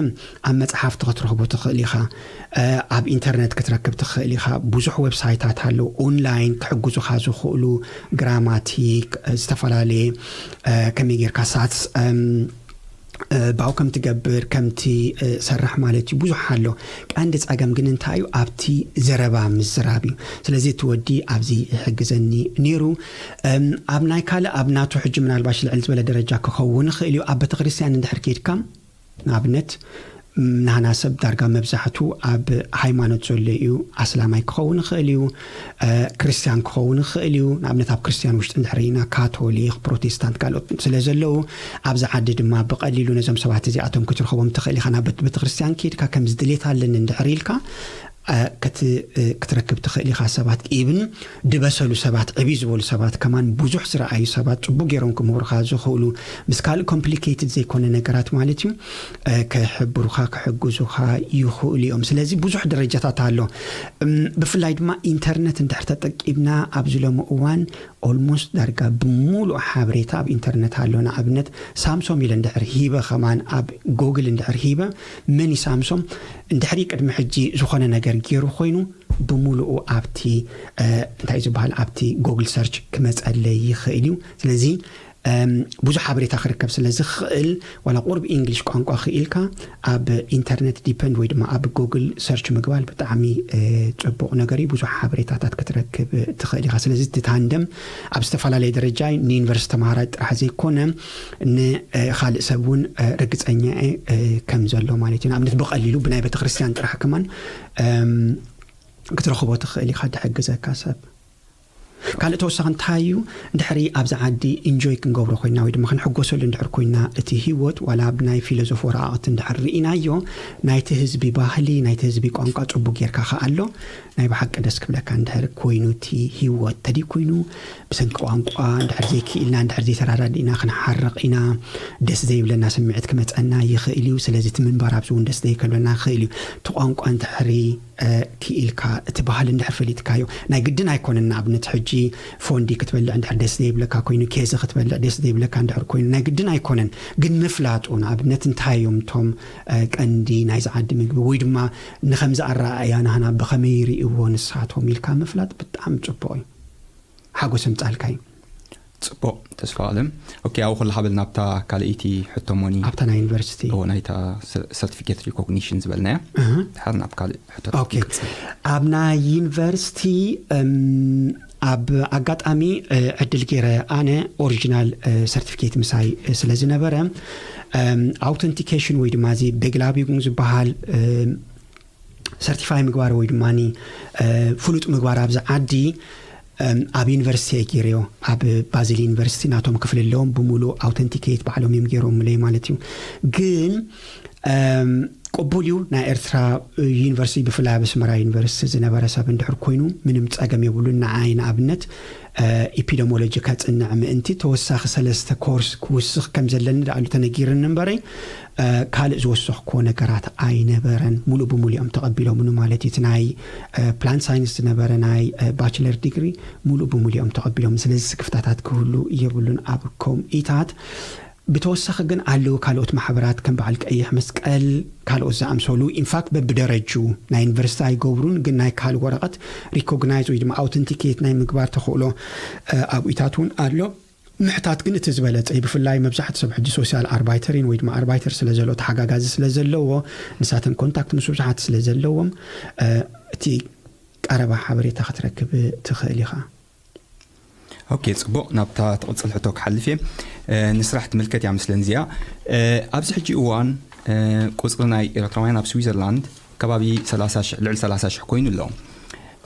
ኣብ መጽሓፍቲ ክትረኽቦ ትኽእል ኢኻ ኣብ ኢንተርኔት ክትረክብ ትኽእል ኢኻ ብዙሕ ዌብሳይታት ኣለዉ ኦንላይን ክሕግዙኻ ዝኽእሉ ግራማቲክ ዝተፈላለየ ከመይ ጌርካ ሳትስ ባው ከም ትገብር ከምቲ ሰራሕ ማለት እዩ ብዙሕ ኣሎ ቀንዲ ፀገም ግን እንታይ እዩ ኣብቲ ዘረባ ምዝራብ እዩ ስለዚ ትወዲ ኣብዚ ሕግዘኒ ነይሩ ኣብ ናይ ካልእ ኣብ ናቱ ሕጂ ምናልባሽ ልዕል ዝበለ ደረጃ ክኸውን ይኽእል እዩ ኣብ ቤተክርስትያን እንድሕር ከይድካ ንኣብነት ናህና ሰብ ዳርጋ መብዛሕቱ ኣብ ሃይማኖት ዘሎ እዩ ኣስላማይ ክኸውን ይኽእል እዩ ክርስቲያን ክኸውን ይኽእል እዩ ንኣብነት ኣብ ክርስቲያን ውሽጢ እንድሕሪና ካቶሊክ ፕሮቴስታንት ካልኦት ስለ ዘለዉ ኣብዚ ዓዲ ድማ ብቐሊሉ ነዞም ሰባት እዚኣቶም ክትረኽቦም ትኽእል ኢኻ ናብ ቤተክርስትያን ከይድካ ከም ዝድሌት ኣለኒ እንድሕር ኢልካ ክትረክብ ትኽእል ኢኻ ሰባት ኢብን ድበሰሉ ሰባት ዕብይ ዝበሉ ሰባት ከማን ብዙሕ ዝረኣዩ ሰባት ፅቡቅ ጌሮም ክምህሩኻ ዝኽእሉ ምስ ካልእ ኮምፕሊኬትድ ዘይኮነ ነገራት ማለት እዩ ክሕብሩኻ ክሕግዙኻ ይኽእሉ እዮም ስለዚ ብዙሕ ደረጃታት ኣሎ ብፍላይ ድማ ኢንተርኔት እንድሕር ተጠቂምና ኣብዚ ሎሚ እዋን ኦልሞስት ዳርጋ ብሙሉእ ሓበሬታ ኣብ ኢንተርኔት ኣሎ ንኣብነት ሳምሶም ኢለ እንድሕር ሂበ ከማን ኣብ ጎግል እንድሕር ሂበ መን ሳምሶም እንድሕር ቅድሚ ሕጂ ዝኾነ ነገር ገይሩ ኮይኑ ብሙሉኡ ኣብቲ እንታይ ዝበሃል ኣብቲ ጎግል ሰርች ክመፀለይ ይኽእል እዩ ስለዚ ብዙሕ ሓበሬታ ክርከብ ስለ ዝኽእል ዋላ ቁርብ እንግሊሽ ቋንቋ ክኢልካ ኣብ ኢንተርኔት ዲፐንድ ወይ ድማ ኣብ ጎግል ሰርች ምግባል ብጣዕሚ ፅቡቕ ነገር እዩ ብዙሕ ሓበሬታታት ክትረክብ ትኽእል ኢኻ ስለዚ ትታንደም ኣብ ዝተፈላለየ ደረጃ ንዩኒቨርሲቲ ተምሃራይ ጥራሕ ዘይኮነ ንኻልእ ሰብ እውን ርግፀኛ ከም ዘሎ ማለት እዩ ንኣብነት ብቐሊሉ ብናይ ቤተክርስትያን ጥራሕ ከማን ክትረኽቦ ትኽእል ኢኻ ድሕግዘካ ሰብ ካልእ ተወሳኺ እንታይ እዩ እንድሕሪ ኣብዚ ዓዲ ኢንጆይ ክንገብሮ ኮይና ወይ ድማ ክንሕጎሰሉ እንድሕር ኮይና እቲ ሂወት ዋላ ኣብ ናይ ፊሎዞፊ ወረቐት እንድሕር ርኢናዮ ናይቲ ህዝቢ ባህሊ ናይቲ ህዝቢ ቋንቋ ፅቡቅ ጌርካ ኸ ኣሎ ናይ ብሓቂ ደስ ክብለካ እንድሕር ኮይኑ እቲ ሂወት ተዲ ኮይኑ ብሰንኪ ቋንቋ እንድሕር ዘይክኢልና እንድሕር ዘይተራዳዲእና ክንሓርቕ ኢና ደስ ዘይብለና ስምዒት ክመፀና ይኽእል እዩ ስለዚ እቲ ምንባር ኣብዚ እውን ደስ ዘይከብለና ይኽእል እዩ እቲ ቋንቋ እንድሕሪ ክኢልካ እቲ ባህሊ እንድሕር ፈሊጥካዮ ናይ ግድን ኣይኮነን ንኣብነት ሕጂ ፎንዲ ክትበልዕ እንድሕር ደስ ዘይብለካ ኮይኑ ኬዝ ክትበልዕ ደስ ዘይብለካ እንድሕር ኮይኑ ናይ ግድን ኣይኮነን ግን ምፍላጡ ንኣብነት እንታይ እዮም እቶም ቀንዲ ናይ ዝዓዲ ምግቢ ወይ ድማ ንከምዚ ኣረኣእያ ናህና ብኸመይ ይርእይዎ ንሳቶም ኢልካ ምፍላጥ ብጣዕሚ ፅቡቕ እዩ ሓጎስ ምፃልካ እዩ ፅቡቕ ተስፋ ኣለም ኦኬ ኣብ ኩሉ ሓበል ናብታ ካልእቲ ሕቶሞኒ ኣብታ ናይ ዩኒቨርሲቲ ናይታ ሰርቲፊኬት ሪኮግኒሽን ዝበልናያ ድሓር ናብ ካልእ ሕቶ ኦኬ ኣብ ናይ ዩኒቨርሲቲ ኣብ ኣጋጣሚ ዕድል ገይረ ኣነ ኦሪጂናል ሰርቲፊኬት ምሳይ ስለ ዝነበረ ኣውተንቲኬሽን ወይ ድማ እዚ ቤግላቢጉን ዝበሃል ሰርቲፋይ ምግባር ወይ ድማኒ ፍሉጥ ምግባር ኣብዚ ዓዲ ኣብ ዩኒቨርሲቲ ገይረዮ ኣብ ባዝል ዩኒቨርሲቲ ናቶም ክፍል ኣለዎም ብሙሉእ ኣውተንቲኬት ባዕሎም እዮም ገይሮም ለይ ማለት እዩ ግን ቅቡል እዩ ናይ ኤርትራ ዩኒቨርሲቲ ብፍላይ ኣብ ኣስመራ ዩኒቨርሲቲ ዝነበረ ሰብ እንድሕር ኮይኑ ምንም ፀገም የብሉን ንዓይ ንኣብነት ኢፒደሞሎጂ ከፅንዕ ምእንቲ ተወሳኺ 3 ኮርስ ክውስኽ ከም ዘለኒ ዳዕሉ ተነጊርን እምበረይ ካልእ ዝወሰኽኮ ነገራት ኣይነበረን ሙሉእ ብሙሉእ እዮም ተቐቢሎምኑ ማለት እዩ እቲ ናይ ፕላንት ሳይንስ ዝነበረ ናይ ባችለር ዲግሪ ሙሉእ ብሙሉእ እዮም ተቐቢሎም ስለዚ ክፍተታት ክህሉ የብሉን ኣብ ኮምኢታት ብተወሳኺ ግን ኣለዉ ካልኦት ማሕበራት ከም በዓል ቀይሕ መስቀል ካልኦት ዝኣምሰሉ ኢንፋክት በብደረጁ ናይ ዩኒቨርሲቲ ኣይገብሩን ግን ናይ ካልእ ወረቐት ሪኮግናይዝ ወይ ድማ ኣውተንቲኬት ናይ ምግባር ተኽእሎ ኣብኢታት እውን ኣሎ ምሕታት ግን እቲ ዝበለፀ ብፍላይ መብዛሕትኡ ሰብ ሕጂ ሶሻል ኣርባይተሪን ወይ ድማ ኣርባይተር ስለ ዘለዎ ተሓጋጋዚ ስለ ዘለዎ ንሳተን ኮንታክት ምስ ብዙሓት ስለ ዘለዎም እቲ ቀረባ ሓበሬታ ክትረክብ ትኽእል ኢኻ اوكي صبو نابتا تقصل حتوك حلفي نسرح تملكت يا مثلا زيا ابز حجي اوان قصرناي إيرتراويان اب سويسرلاند كبابي 30 كوين لهم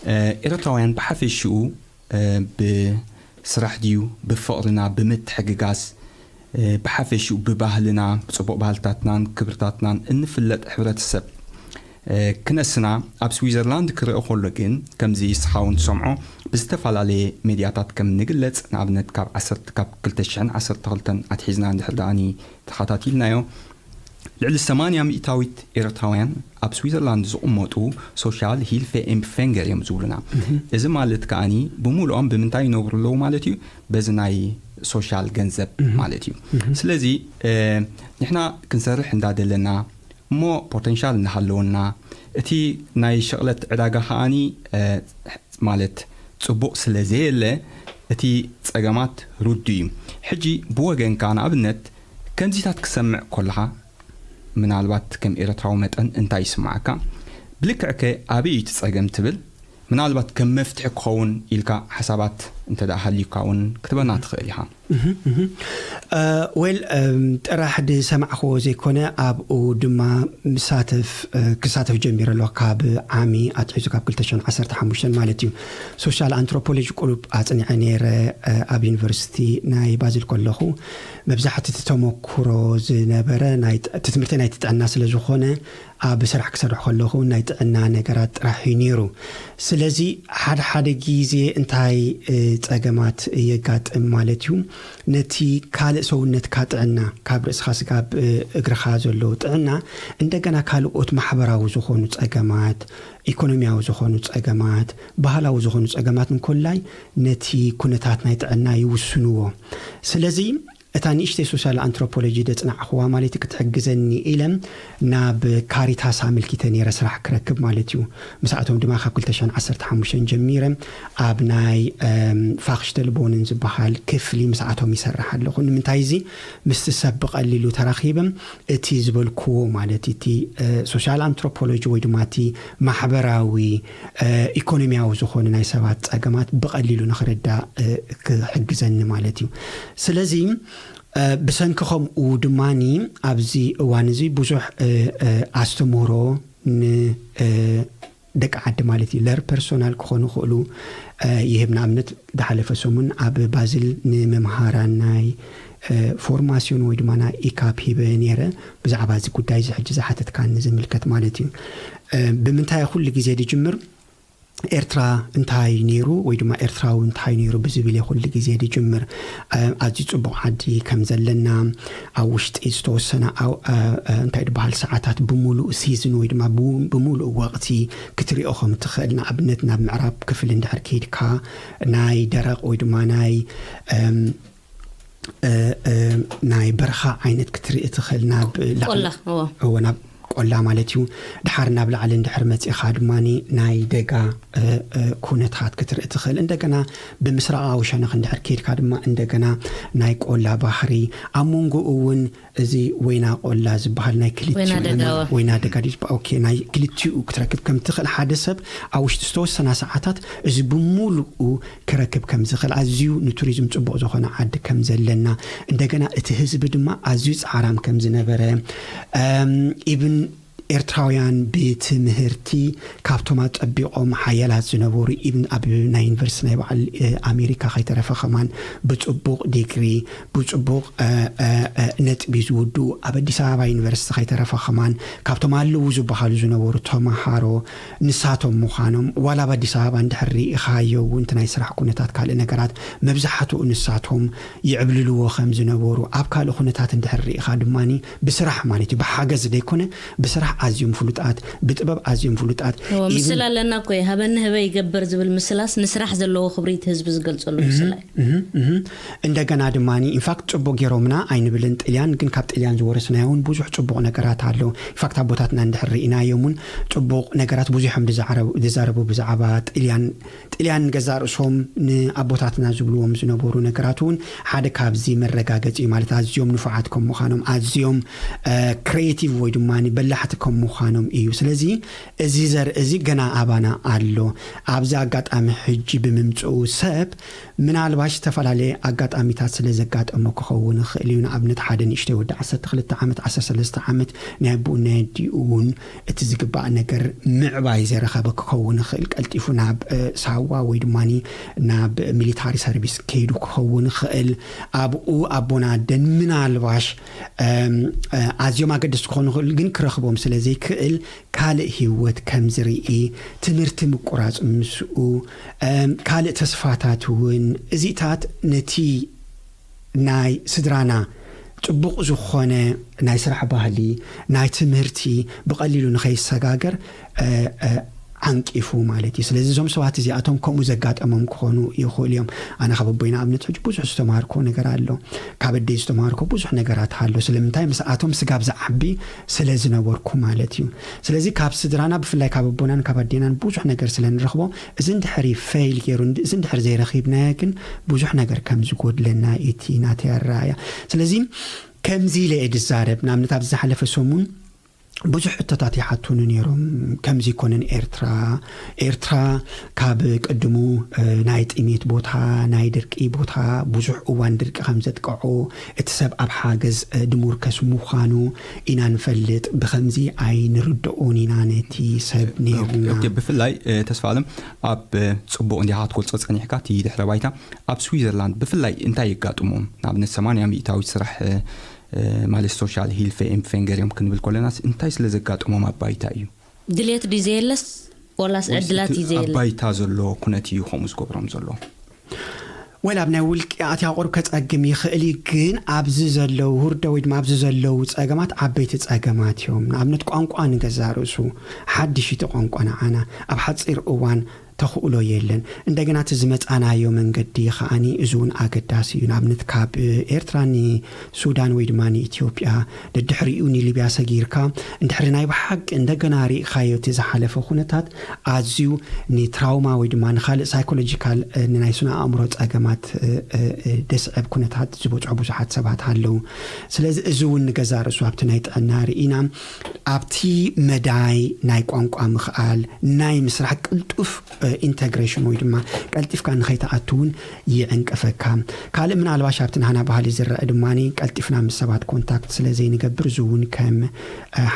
إيرتراويان بحفشوا بسرح ديو بفقرنا بمتحققاس بحفشوا بباهلنا بصبو باهلتاتنا كبرتاتنا انفلت حبرات السب كنسنا اب سويسرلاند كرئو خلقين كمزي صحاون سمعو بستفال على ميدياتات كم نقلت نعبنت كاب 10 كاب كلتشعن 10 تغلطن اتحيزنا عند حداني تخطاتي لنايو لعل 800 إيرتراويان اب سويسرلاند زقمطو سوشيال هيلفي امفنجر يمزولنا اذا مالت كاني بمولهم بمنتاي نوبرلو مالتي بزناي سوشيال جنزب مالتي سلازي نحنا كنسرح ندادلنا مو بوتنشال نحلونا اتي ناي شغلت عداقه خاني مالت صبوق سلازيله اتي صقامات رودي حجي بوغن كان ابنت كنزيتات كسمع كلها من البات كم إيرتراو متن انت يسمعك بلكعك أبي تصقم تبل من البات كم مفتح كون إلك حسابات انت ده هل يكون كتبنا تخيلها ويل ترى حد سمع خو زي كنا اب ودما مساتف كساتف جمير له كاب عامي اتحيزو كاب كلتشن 15 مالتي سوشيال انثروبولوجي قلوب اصني عنير اب يونيفرسيتي ناي بازل كلخو مبزحت تتمكرو زنبره ناي تتمرتي ناي تطعنا سلازخونه اب سرح كسرح كلخو ناي تطعنا نغرات راح ينيرو سلازي حد غيزي انتاي صقمات يغاط مالتيو نتي كال سونت كاطعنا كاب راسخاس كاب اغرخا زلو طعنا እንደገና ካልኦት ማህበራዊ ዝኾኑ ጸገማት ኢኮኖሚያዊ ዝኾኑ ጸገማት ባህላዊ ዝኾኑ ጸገማትን ኮላይ ነቲ ኩነታት ናይ ጥዕና ይውስንዎ ስለዚ እታኒሽቴ ሶሻል አንትሮፖሎጂ ደጽና አخوا ማለት ክትሕግዘኒ ኢለም ናብ ካሪታስ አመልኪተን የረስራሕ ክረክብ ማለትዩ መስዓቶም ድማ ካብ 2015 ጀሚረ ኣብ ናይ ፋክሽተልቦንን ዝበሃል ክፍሊ መስዓቶም ይሰርሕ ኣለኹ ንምንታይዚ ምስተሰብ ቀሊሉ ተራኺበም እቲ ዝበልክዎ ማለት እቲ ሶሻል አንትሮፖሎጂ ወይ ድማ እቲ ማሕበራዊ ኢኮኖሚያዊ ዝኾኑ ናይ ሰባት ጸገማት በቀሊሉ ንኽረዳ ክሕግዘኒ ማለትዩ ስለዚ بسنكخم ودماني أبزي وانزي بوزح أستمرو ن دك عد مالتي لر بيرسونال كخونو خلو يهبنا أمنت دحلف سومن أب بازل نمهاران ناي فورماسيون ويدمانا إيكاب هيبنيرة بزعبازي كودايز حجز حتى كان نزل ملكت مالتي بمنتهى كل جزء جمر ኤርትራ እንታይ ነይሩ ወይ ድማ ኤርትራው እንታይ ነይሩ ብዝብል ይኹል ግዜ ዲጅምር ኣዝዩ ጽቡቕ ዓዲ ከም ዘለና ኣብ ውሽጢ ዝተወሰነ እንታይ ድበሃል ሰዓታት ብሙሉእ ሲዝን ወይ ድማ ብሙሉእ ወቕቲ ክትሪኦ ከም ትኽእል ንኣብነት ናብ ምዕራብ ክፍል እንድሕር ከይድካ ናይ ደረቕ ወይ ድማ ናይ በረኻ ዓይነት ክትሪኢ ትኽእል ናብ ናብ ቆላ ማለትዩ ድሓርና ብላዕሊ እንድሕር መጽኢኻ ድማኒ ናይ ደጋ ኩነታት ክትርኢ ትኽእል እንደገና ብምስራቃዊ ሸነኽ እንድሕር ከይድካ ድማ እንደገና ናይ ቆላ ባሕሪ ኣብ መንጎኡ እውን እዚ ወይና ቆላ ዝበሃል ናይ ክልቲኡ ወይና ደጋ ኦኬ ናይ ክልቲኡ ክትረክብ ከም ትኽእል ሓደ ሰብ ኣብ ውሽጢ ዝተወሰነ ሰዓታት እዚ ብሙሉኡ ክረክብ ከም ዝኽእል ኣዝዩ ንቱሪዝም ጽቡቕ ዝኾነ ዓዲ ከም ዘለና እንደገና እቲ ህዝቢ ድማ ኣዝዩ ጻዕራም ከም ዝነበረ ኢብን ኤርትራውያን ቤት ምህርቲ ካብቶም አጥቢቆም ሓያላት ዝነበሩ ኢብን ኣብ ናይ ዩኒቨርሲቲ ናይ በዓል ኣሜሪካ ከይተረፈ ኸማን ብጽቡቕ ዲግሪ ብጽቡቕ ነጥቢ ዝውዱ ኣብ አዲስ አበባ ዩኒቨርሲቲ ከይተረፈ ኸማን ካብቶም ኣለዉ ዝበሃሉ ዝነበሩ ተማሃሮ ንሳቶም ምዃኖም ዋላ ኣብ አዲስ አበባ እንድሕር ኢኻዮ ውንት ናይ ስራሕ ኩነታት ካልእ ነገራት መብዛሕትኡ ንሳቶም ይዕብልልዎ ከም ዝነበሩ ኣብ ካልእ ኩነታት እንድሕር ኢኻ ድማኒ ብስራሕ ማለት እዩ ብሓገዝ ደይኮነ ብስራሕ أزيم فلوتات بتبب أزيم فلوتات ومثلا لنا كوي هبن هبي يجبر زبل مثلاس نسرح زلوا خبريت هزب زقل صلوا مثلا عندك أنا دماني إن فاكت أبو جيرومنا عين بلنت إليان جن كابت إليان زورسنا يون بوجح أبو نجارات هالو فاكت أبوتاتنا عند حرينا يومون أبو نجارات بوجحهم دزاربو بزعبات إليان جزار أسهم أبوتاتنا زبلوهم زنبورو نجاراتون حدا كابزي مرة جاجتي مالت أزيوم نفعاتكم مخانم أزيوم كرياتيف ويدماني بلحتكم ከም ምዃኖም እዩ ስለዚ እዚ ዘርኢ እዚ ገና ኣባና ኣሎ ኣብዛ ኣጋጣሚ ሕጂ ብምምጽኡ ሰብ ምናልባሽ ተፈላለየ ኣጋጣሚታት ስለ ዘጋጠሞ ክኸውን ይኽእል እዩ ንኣብነት ሓደ ንእሽተይ ወዲ 12 ዓመት 13 ዓመት ናይ ቡና ዲኡን እቲ ዝግባእ ነገር ምዕባይ ዘረኸበ ክኸውን ይኽእል ቀልጢፉ ናብ ሳዋ ወይ ድማኒ ናብ ሚሊታሪ ሰርቪስ ከይዱ ክኸውን ይኽእል ኣብኡ ኣቦና ደን ምናልባሽ ኣዝዮም ኣገደስቲ ክኾኑ ይኽእሉ ግን ክረኽቦም ስለዘይክእል ካልእ ህይወት ከም ዝርኢ ትምህርቲ ምቁራጽ ምስኡ ካልእ ተስፋታት እውን እዚታት ነቲ ናይ ስድራና ጽቡቕ ዝኾነ ናይ ስራሕ ባህሊ ናይ ትምህርቲ ብቐሊሉ ንኸይሰጋገር አንቂፉ ማለት እዩ ስለዚ ዞም ሰዋት እዚኣቶም ከምኡ ዘጋጠሞም ክኾኑ ይኽእሉ እዮም ኣነ ካብ ኣቦይና ኣብነት ሕጂ ብዙሕ ዝተማሃርኮ ነገር ኣሎ ካብ ኣደይ ዝተማሃርኮ ብዙሕ ነገራት ኣሎ ስለምንታይ ምስኣቶም ስጋብ ዝዓቢ ስለ ዝነበርኩ ማለት እዩ ስለዚ ካብ ስድራና ብፍላይ ካብ ኣቦናን ካብ ኣዴናን ብዙሕ ነገር ስለ ንረኽቦ እዚ እንድሕሪ ፌይል ገይሩ እዚ እንድሕሪ ዘይረኺብናዮ ግን ብዙሕ ነገር ከም ዝጎድለና እቲ ናተያራያ ስለዚ ከምዚ ለኤድ ዛረብ ናብነት ኣብ ዝሓለፈ ሰሙን ብዙሕ ሕቶታት ይሓቱኑ ነይሮም ከምዚ ኮነን ኤርትራ ካብ ቅድሙ ናይ ጥሜት ቦታ ናይ ድርቂ ቦታ ብዙሕ እዋን ድርቂ ከም ዘጥቅዖ እቲ ሰብ ኣብ ሓገዝ ድሙርከስ ምዃኑ ኢና ንፈልጥ ብከምዚ ኣይንርድኦን ኢና ነቲ ሰብ ነይሩና ብፍላይ ተስፋለም ኣብ ጽቡቕ እንዲሃትኮል ፀኒሕካ እቲ ድሕረ ባይታ ኣብ ስዊዘርላንድ ብፍላይ እንታይ ይጋጥሞም ናብነት 80% ስራሕ ማለት ሶሻል ሂልፍ ኤምፌንገሪም ክንብል ኮለናስ እንታይ ስለ ዘጋጥሞም ኣባይታ እዩ ድሌት ዲዜለስ ወላስ ዕድላት ዲዜለ ኣባይታ ዘሎ ኩነት እዩ ከምኡ ዝገብሮም ዘሎ ወላ ብናይ ውልቂ ኣትያ ቆርብ ከጸግም ይኽእል ግን ኣብዚ ዘለው ሁርደ ወይ ድማ ኣብዚ ዘለው ጸገማት ዓበይቲ ጸገማት እዮም ንኣብነት ቋንቋ ንገዛርእሱ ሓድሽ እቲ ቋንቋ ንዓና ኣብ ሓፂር እዋን ተኽእሎ የለን እንደገና ትዝመጻናዮ መንገዲ ኸኣኒ እዙን ኣገዳሲ እዩ ንኣብነት ካብ ኤርትራኒ ሱዳን ወይ ድማ ኢትዮጵያ ድሕሪኡ ሊብያ ሰጊርካ እንድሕሪ ናይ ብሓቂ እንደገና ሪእኻዮ እቲ ዝሓለፈ ኩነታት ኣዝዩ ንትራውማ ወይ ድማ ንኻልእ ሳይኮሎጂካል ንናይ ስነ ኣእምሮ ጸገማት ደስዕብ ኩነታት ዝበጽሑ ብዙሓት ሰባት ኣለው ስለዚ እዚ እውን ንገዛ ርእሱ ኣብቲ ናይ ጥዕና ርኢና ኣብቲ መዳይ ናይ ቋንቋ ምኽኣል ናይ ምስራሕ ቅልጡፍ ኢንተግሬሽን ወይ ድማ ቀልጢፍካ ንኸይተኣትውን ይዕንቀፈካ ካልእ ምናልባሽ ኣብቲ ንሃና ባህሊ ዝረአ ድማኒ ቀልጢፍና ምስ ሰባት ኮንታክት ስለዘይ ንገብር ዝውን ከም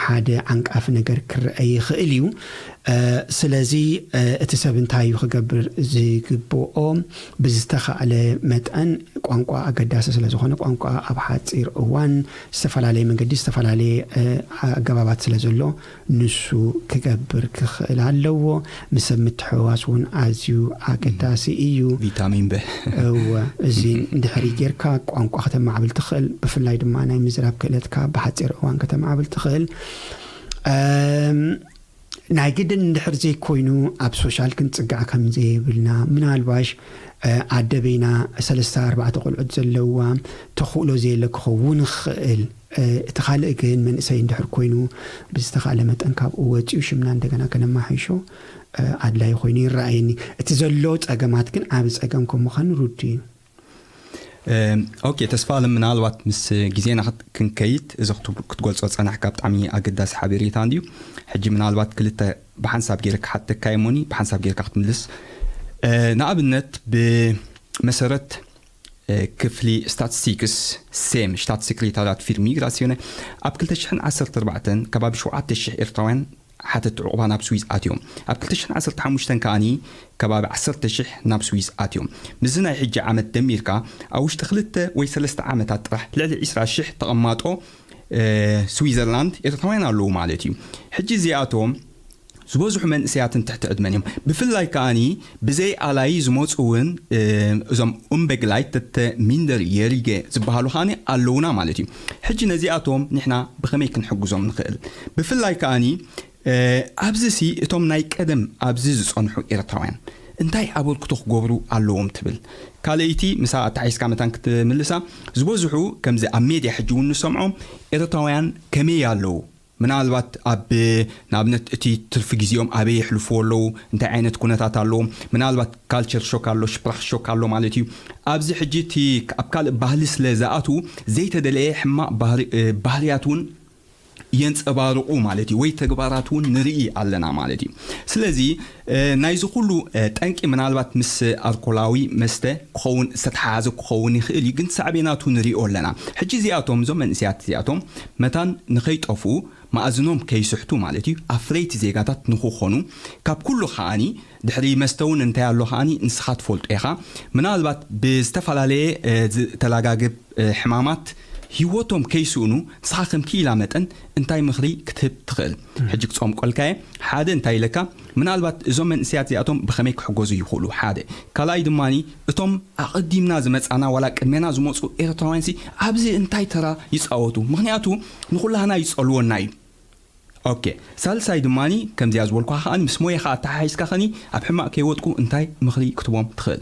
ሓደ ዓንቃፍ ነገር ክረአ ይኽእል እዩ ስለዚ እቲ ሰብ እንታይ ክገብር ዝግብኦ ብዝተኻእለ መጠን ቋንቋ ኣገዳሲ ስለ ዝኾነ ቋንቋ ኣብ ሓፂር እዋን ዝተፈላለየ መንገዲ ዝተፈላለየ ኣገባባት ስለ ዘሎ ንሱ ክገብር ክኽእል ኣለዎ ምስ ሰብ ምትሕውዋስ እውን ኣዝዩ ኣገዳሲ እዩ ቪታሚን ብ እዚ እንድሕሪ ጌርካ ቋንቋ ከተማዕብል ትኽእል ብፍላይ ድማ ናይ ምዝራብ ክእለትካ ብሓፂር እዋን ከተማዕብል ትኽእል ናይ ግድን እንድሕር ዘይኮይኑ ኣብ ሶሻል ክንጽጋዕ ከም ዘይብልና ምናልባሽ ኣደበይና 3-4 ቆልዑት ዘለዋ ተኽእሎ ዘየለ ክኸውን ይኽእል እቲ ካልእ ግን መንእሰይ እንድሕር ኮይኑ ብዝተኻእለ መጠን ካብኡ ወፂኡ ሽምና እንደገና ከነማሒሾ ኣድላይ ኮይኑ ይረኣየኒ እቲ ዘሎ ጸገማት ግን ኣብ ጸገም ከም ምዃኑ ሩድ እዩ ኦኬ ተስፋለም ምናልባት ምስ ግዜና ክንከይድ እዚ ክትገልጾ ጸናሕካ ብጣዕሚ ኣገዳሲ ሓበሬታ እንድዩ ሕጂ ምናልባት ክልተ ብሓንሳብ ጌርካ ሓተካ ይሞኒ ብሓንሳብ ጌርካ ክትምልስ ንኣብነት ብመሰረት ክፍሊ ስታቲስቲክስ ሴም ሽታት ሴክሬታሪያት ፊር ሚግራሲዮን ኣብ 2014 ከባቢ 7,000 ኤርትራውያን حتى عقبان ناب سويس آتيوم أبكلتشن 15 كاني كباب 10,000 ناب سويس آتيوم مزنا يحج عمد دميركا أو اشتغلت ويسلست عمد تطرح لعلى إسرع الشح تقماتو سويسرلاند إرتوين اللو مالتيو حج زياتهم زبوزح من سياتن تحت أدمانيهم بفلاي كاني بزي على زموتون زم بجلايت مندر يريجي زبهالو خاني اللونا مالتيو حج نزياتهم نحنا بخميك نحجزهم نخيل بفلاي كاني أبزسي إتهم نايك أدم أبزز صنحو إرتوين انتاي أبول كتوخ قبرو اللوم تبل كاليتي مساء تعيس كامتان كتملسا زبوزحو كمزي أميدي حجون نسمعهم إرتوين كمي اللو من الوقت أب نابنت تي تلفزيون أبي يحلفولو أنت عينت كونتات اللو من الوقت كالتشر شوك اللو شبرخ شوك اللو مالتي أبزي حجيتي أبكال بهلس لزاتو زيت دليه حما بهرياتون ينصبارقو مالتي وي تغباراتون نري علنا مالتي سلازي نايز كله طنقي منالبات مس الكولاوي مسته كون ستحازو كون يخلي كنت صعبيناتو نريو لنا حجي زياتهم زمن زياتهم متان نخيطفو مازنوم كيسحتو مالتي افريت زيغاتات نخوخونو كاب كله خاني دحري مستون انت يالو خاني نسخات فولت اخا منالبات بستفلالي تلاغاغب حمامات هيوتهم كيسونو صاخم كيلا متن انتاي مخري كتب تخل حجك صوم قلكاي حاده انتاي لكا منالبات زمن سياتياتهم بخميك حجوزو يخولو حاده كلاي دماني اتم اقديمنا زمصانا ولا قدمنا زمصو ايرتراوانسي ابزي انتاي ترى يصاوتو مخنياتو نخلهنا يصلوناي اوكي سالساي دماني كم زي ازولكو خاني مسموي خا تحايسكا خاني ابحما كيوتكو انتاي مخري كتبوم تخل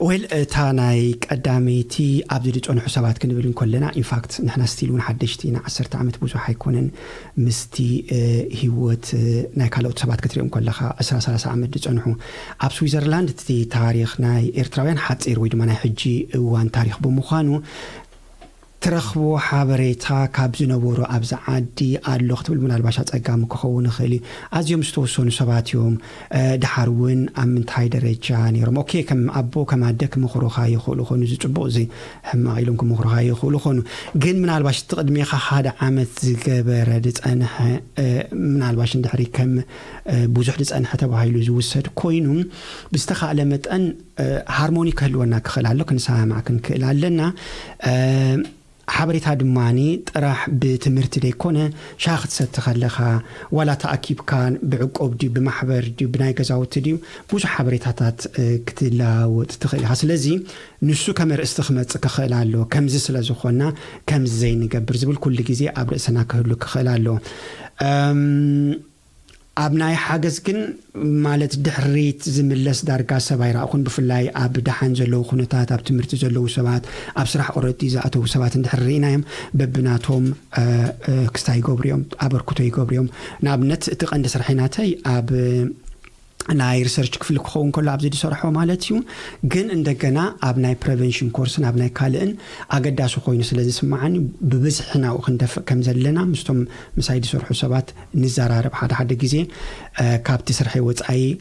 ويل تاناي قداميتي ابدي دصون حسابات كنبلن كلنا ان فاكت نحنا ستيلون حدشتينا 10 عامت بوزو حيكونن مستي هيوت ناي كالوت سبات كتريم كلها 10 عامت دصونحو اب سويزرلاند تي تاريخ ناي ايرتراويان حصير ويدما ناي حجي وان تاريخ بمخانو ترخبو حابريتا كابزنبورو ابز عادي اللغت بالمنالباش اصقام كخون خلي ازيوم ستوسون سباتيوم دحارون امنتاي درجه نيرم اوكي كم ابو كما دك مخروخا يخولو خونو زصبو زي حما ايلونكم مخروخا يخولو خونو جن منالباش تقدميخا حدا عامت زغبره دصنح منالباش اندحري كم بوزح دصنح تبايلو زوسد كوينو بستخاله متن هارموني كهلونا كخلالو كنسامع كنكلالنا حبريتها دماني طرح بتمرت ديكونه شاخت ستخلخا ولا تاكيب كان بعقوب دي بمحبر دي بناي غزاوت دي بوز حبريتات كتلاوت تخلها سلازي نسو كمر استخمص كخلالو كمز سلازخونا كمز زي نغبر زبل كل غزي ابرسنا كهلو كخلالو ابناي حاجز كن مالت دحريت زملس دارغا سبايرا اكون بفلاي اب دحان زلو خنوتات اب تمرت زلو سبات اب سرح اوريدي زاتو سبات دحرينايم ببناتهم كستاي غوبريوم ابركوتاي غوبريوم نابنت تقند سرحيناتي اب ناي ريسيرش كفل كون كل ابزي سرحو مالتيو جن اندغنا ابناي بريفنشن كورس ابناي كالن اغداسو خوينو سلازي سمعني ببزحنا وخندف كم زلنا مستم مسايد سرحو سبات نزارارب حدا غزي كابتي سرحي وصاي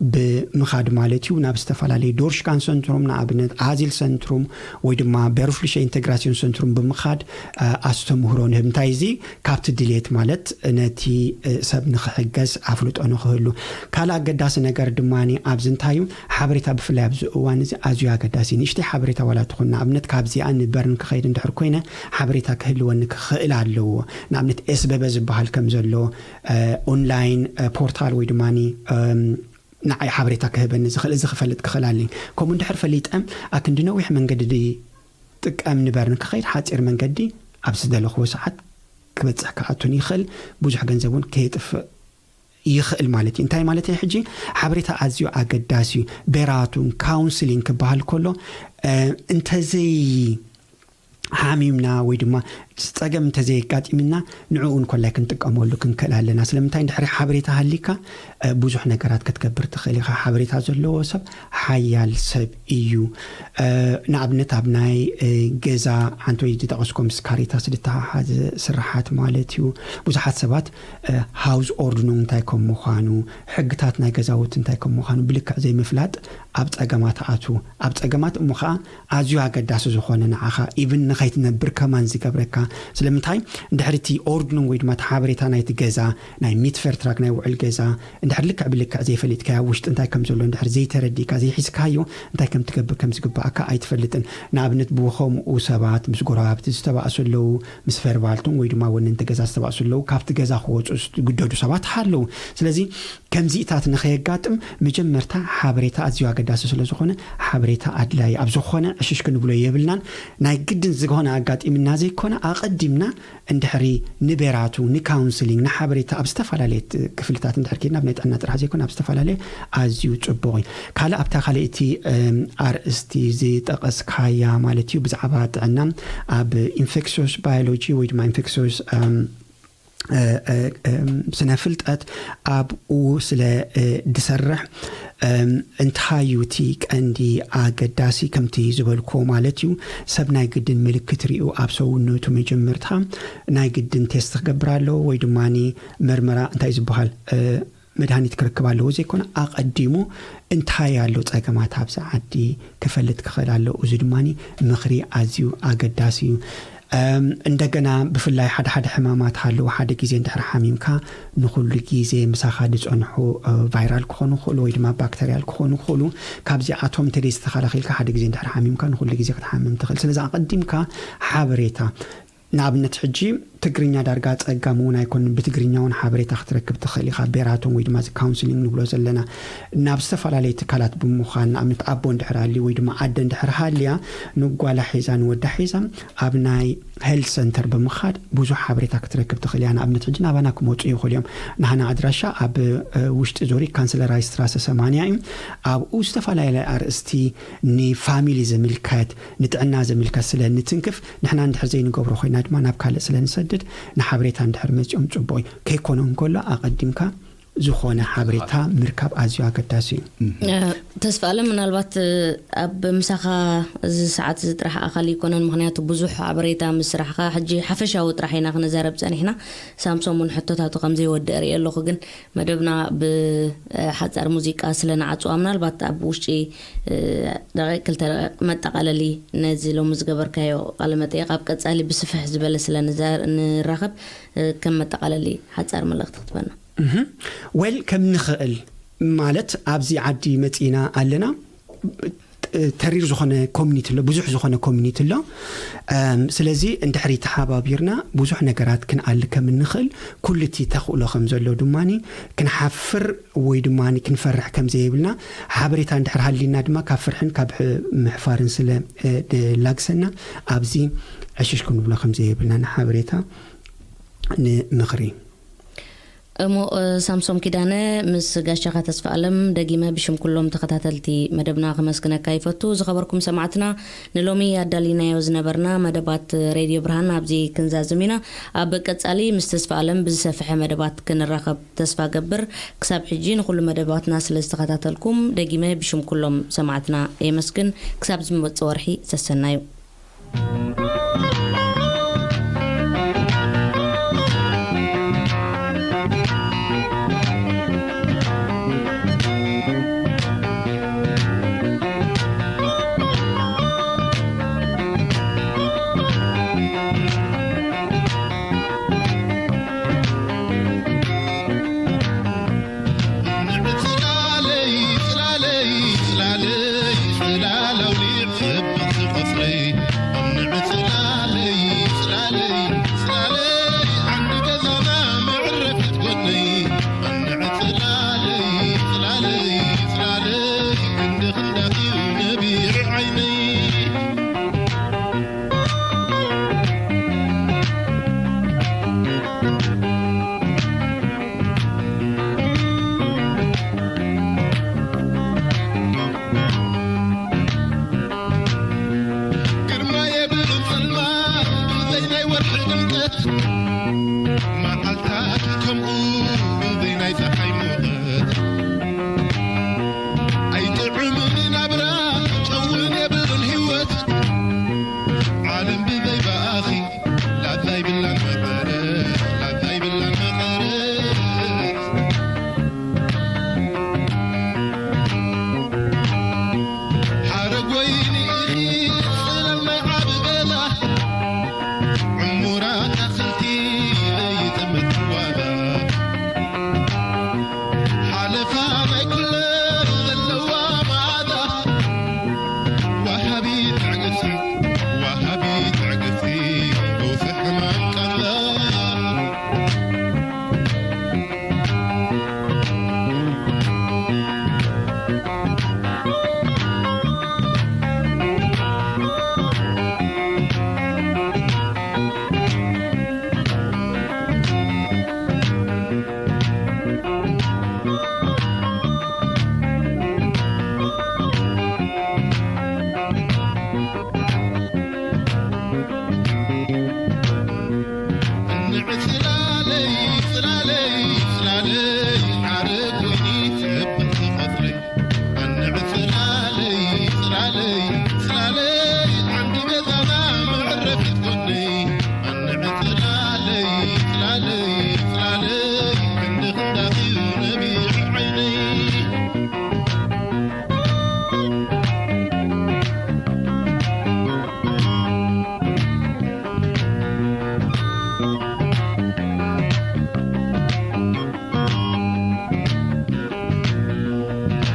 بمخاد مالتيو نابستفالالي دورش كان سنتروم نابنت ازيل سنتروم ويدما بيروفليش انتجراسيون سنتروم بمخاد استمهرون همتايزي كابت ديليت مالت نتي سب نخحجز افلوت انو خلو كالا قداس نجار دماني أبزنتايو حبريتا بفلابز وانز أزيا قداسي نشتي حبريتا ولا تخلنا أبنت كابزي أن برن كخير ندحر كوينة حبريتا كهلو أنك خيل علو نعملت إسباب زبها الكمزلو أونلاين بورتال ويدماني نعي حبريتا كهبن إذا خفلت كخلالي كم ندحر فليت أكن دنوح من قددي تك أمن برن كخير حاتير من قدي أبسد له خو ساعات كبتح كعتوني خل بوجح جنزبون كيتف يخل مالتي انتاي مالتي حجي حبريتا ازيو اقداسي بيراتون كاونسلينج بحال كله انت زي حاميمنا ويدما تستقم تزي قاتمنا نعون كلها كنتقمولو كنكلالنا سلمتاي ندحري حبريتا هليكا بوزح نغرات كتكبر تخليخا حبريتا زلو سب حيال سب ايو نابنت ابناي غزا انتو يتقسكم سكاريتا سدتا حاج سرحات مالتيو بوزحات سبات هاوز اوردنو انتايكم مخانو حقتات ناي غزاوت انتايكم مخانو بلك زي مفلات ابصقمات اتو ابصقمات مخا ازيو اقداس زخونه نعخا ايفن نخيت نبر كمان زي قبركا سلمتاي ندحرتي اوردنو ويدما حبريتا نايت غزا ناي ميتفر تراك ناي وعل غزا ندحر لك بلك زي فليت كا وشت انتاي كم زلو ندحر زي تردي كا زي حسكايو انتاي كم تكبر كم زغباكا ايتفلتن نابنت بوخوم وسبات مسغراب تستباسلو مسفربالتون ويدما ون انت غزا استباسلو كافت غزا خوص غددو سبات حلو سلازي كم زيتات نخيغاطم مجمرتا حبريتا ازيو اقداس سلازخونه حبريتا ادلاي ابزخونه اشش كنبلو يبلنان ناي قدن زغونه اقاطيمنا زي كونه اقدمنا اندحري نبيراتو نكاونسلينج نحبريتا ابستفالاليت كفلتات اندحركينا بنيطنا طرح زي كونه ابستفالالي ازيو صبوي كالا ابتا خاليتي ار اس تي زي تقس كايا مالتيو بزعبات عنا اب انفكسوس بايولوجي ويد ما انفكسوس سنة فلتقت أبو سلا دسرح انتهايوتيك عندي أقداسي كم تيزبالكو مالتيو سب ناي قدن ملكت ريو أبسو نوتو مجمرتها ناي قدن تستغبرالو ويدماني مرمرا انتاي زبهال مدهاني تكركبالو زي كون أقدمو انتهايالو تاقمات هابسا عدي كفلت كخلالو وزدماني مخري أزيو أقداسيو እንደገና بفلاي حد حمامات حلو حد ጊዜ እንድሕር ሓሚምካ ንኹሉ ጊዜ ምሳኻ ድጽንሑ ቫይራል ክኾኑ ክእሉ ወይ ድማ ባክቴሪያል ክኾኑ ክእሉ ካብዚ ኣቶም ተደስ ተኸላኺልካ ሓደ ጊዜ እንድሕር ሓሚምካ ንኹሉ ጊዜ ክትሓምም ትኽእል ስለዚ ኣቀዲምካ ሓበሬታ ንኣብነት ሕጂ ትግርኛ ዳርጋ ጸጋሙ ናይኮን ብትግርኛውን ሓበሬታ ክትረክብ ትኽእል ኢኻ ቤራቶም ወይ ድማ ካውንስሊንግ ንብሎ ዘለና ናብ ዝተፈላለዩ ትካላት ብምዃን ንኣብነት ኣቦ እንድሕር ሃልዩ ወይ ድማ ኣደ እንድሕር ሃልያ ንጓላ ሒዛ ንወዳ ሒዛ ኣብ ናይ ሄልት ሰንተር ብምኻድ ብዙሕ ሓበሬታ ክትረክብ ትኽእል ኢኻ ንኣብነት ሕጂ ናባና ክመፁ ይኽእሉ እዮም ንሕና ኣድራሻ ኣብ ውሽጢ ዞሪ ካንሰለራይ ስትራሰ 80 እዩ ኣብኡ ዝተፈላለዩ ኣርእስቲ ንፋሚሊ ዝምልከት ንጥዕና ዝምልከት ስለ ንትንክፍ ንሕና እንድሕር ዘይንገብሮ ኮይና ድማ ናብ ካልእ ስለ ንሰድድ ንሓበሬታ እንድሕር መፅኦም ጽቡቕ ከይኮነን ከሎ ኣቀዲምካ ዝኾነ ሓበሬታ ምርካብ ኣዝዩ ኣገዳሲ እዩ ተስፋለ ምናልባት ኣብ ምሳኻ እዚ ሰዓት ዝጥራሕ ኣኻሊ ይኮነን ምክንያቱ ብዙሕ ሓበሬታ ምስራሕኻ ሕጂ ሓፈሻዊ ጥራሕ ኢና ክንዛረብ ፀኒሕና ሳምሶምን ሕቶታቱ ከም ዘይወድእ ርኢ ኣለኹ ግን መደብና ብሓፃር ሙዚቃ ስለናዓፅዋ ምናልባት ኣብ ውሽጢ ክልተ መጠቃለሊ ነዚ ሎም ዝገበርካዮ ቃለ መጠይቅ ኣብ ቀጻሊ ብስፍሕ ዝበለ ስለንራኸብ ከም መጠቃለሊ ሓፃር መልእኽቲ ክትበና ወል ከም ንኽእል ማለት ኣብዚ ዓዲ መፂና ኣለና ተሪር ዝኾነ ኮሚኒቲ ሎ ብዙሕ ዝኾነ ኮሚኒቲ ሎ ስለዚ እንድሕሪ ተሓባቢርና ብዙሕ ነገራት ክንኣል ከም ንኽእል ኩልቲ ተኽእሎ ከም ዘሎ ድማኒ ክንሓፍር ወይ ድማኒ ክንፈርሕ ከም ዘይብልና ሓበሬታ እንድሕር ሃሊና ድማ ካብ ፍርሕን ካብ ምሕፋርን ስለ ላግሰና ኣብዚ ዕሽሽ ክንብሎ ከም ዘይብልና ንሓበሬታ ንምኽሪ እሞ ሳምሶም ኪዳነ ምስ ጋሻኻ ተስፋ ኣለም ደጊመ ብሽም ኩሎም ተኸታተልቲ መደብና ከመስግነካ ይፈቱ ዝኸበርኩም ሰማዕትና ንሎሚ ኣዳሊናዮ ዝነበርና መደባት ሬድዮ ብርሃን ኣብዚ ክንዛዝሚና ኣብ ቀጻሊ ምስ ተስፋ ኣለም ብዝሰፍሐ መደባት ክንራኸብ ተስፋ ገብር ክሳብ ሕጂ ንኹሉ መደባትና ስለ ዝተኸታተልኩም ደጊመ ብሽም ኩሎም ሰማዕትና የመስግን ክሳብ ዝመጽእ ወርሒ ተሰናዩ لا لو لي خبط قصري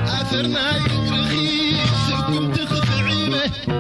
أثرنا يكرخي سكم تخذ عيبه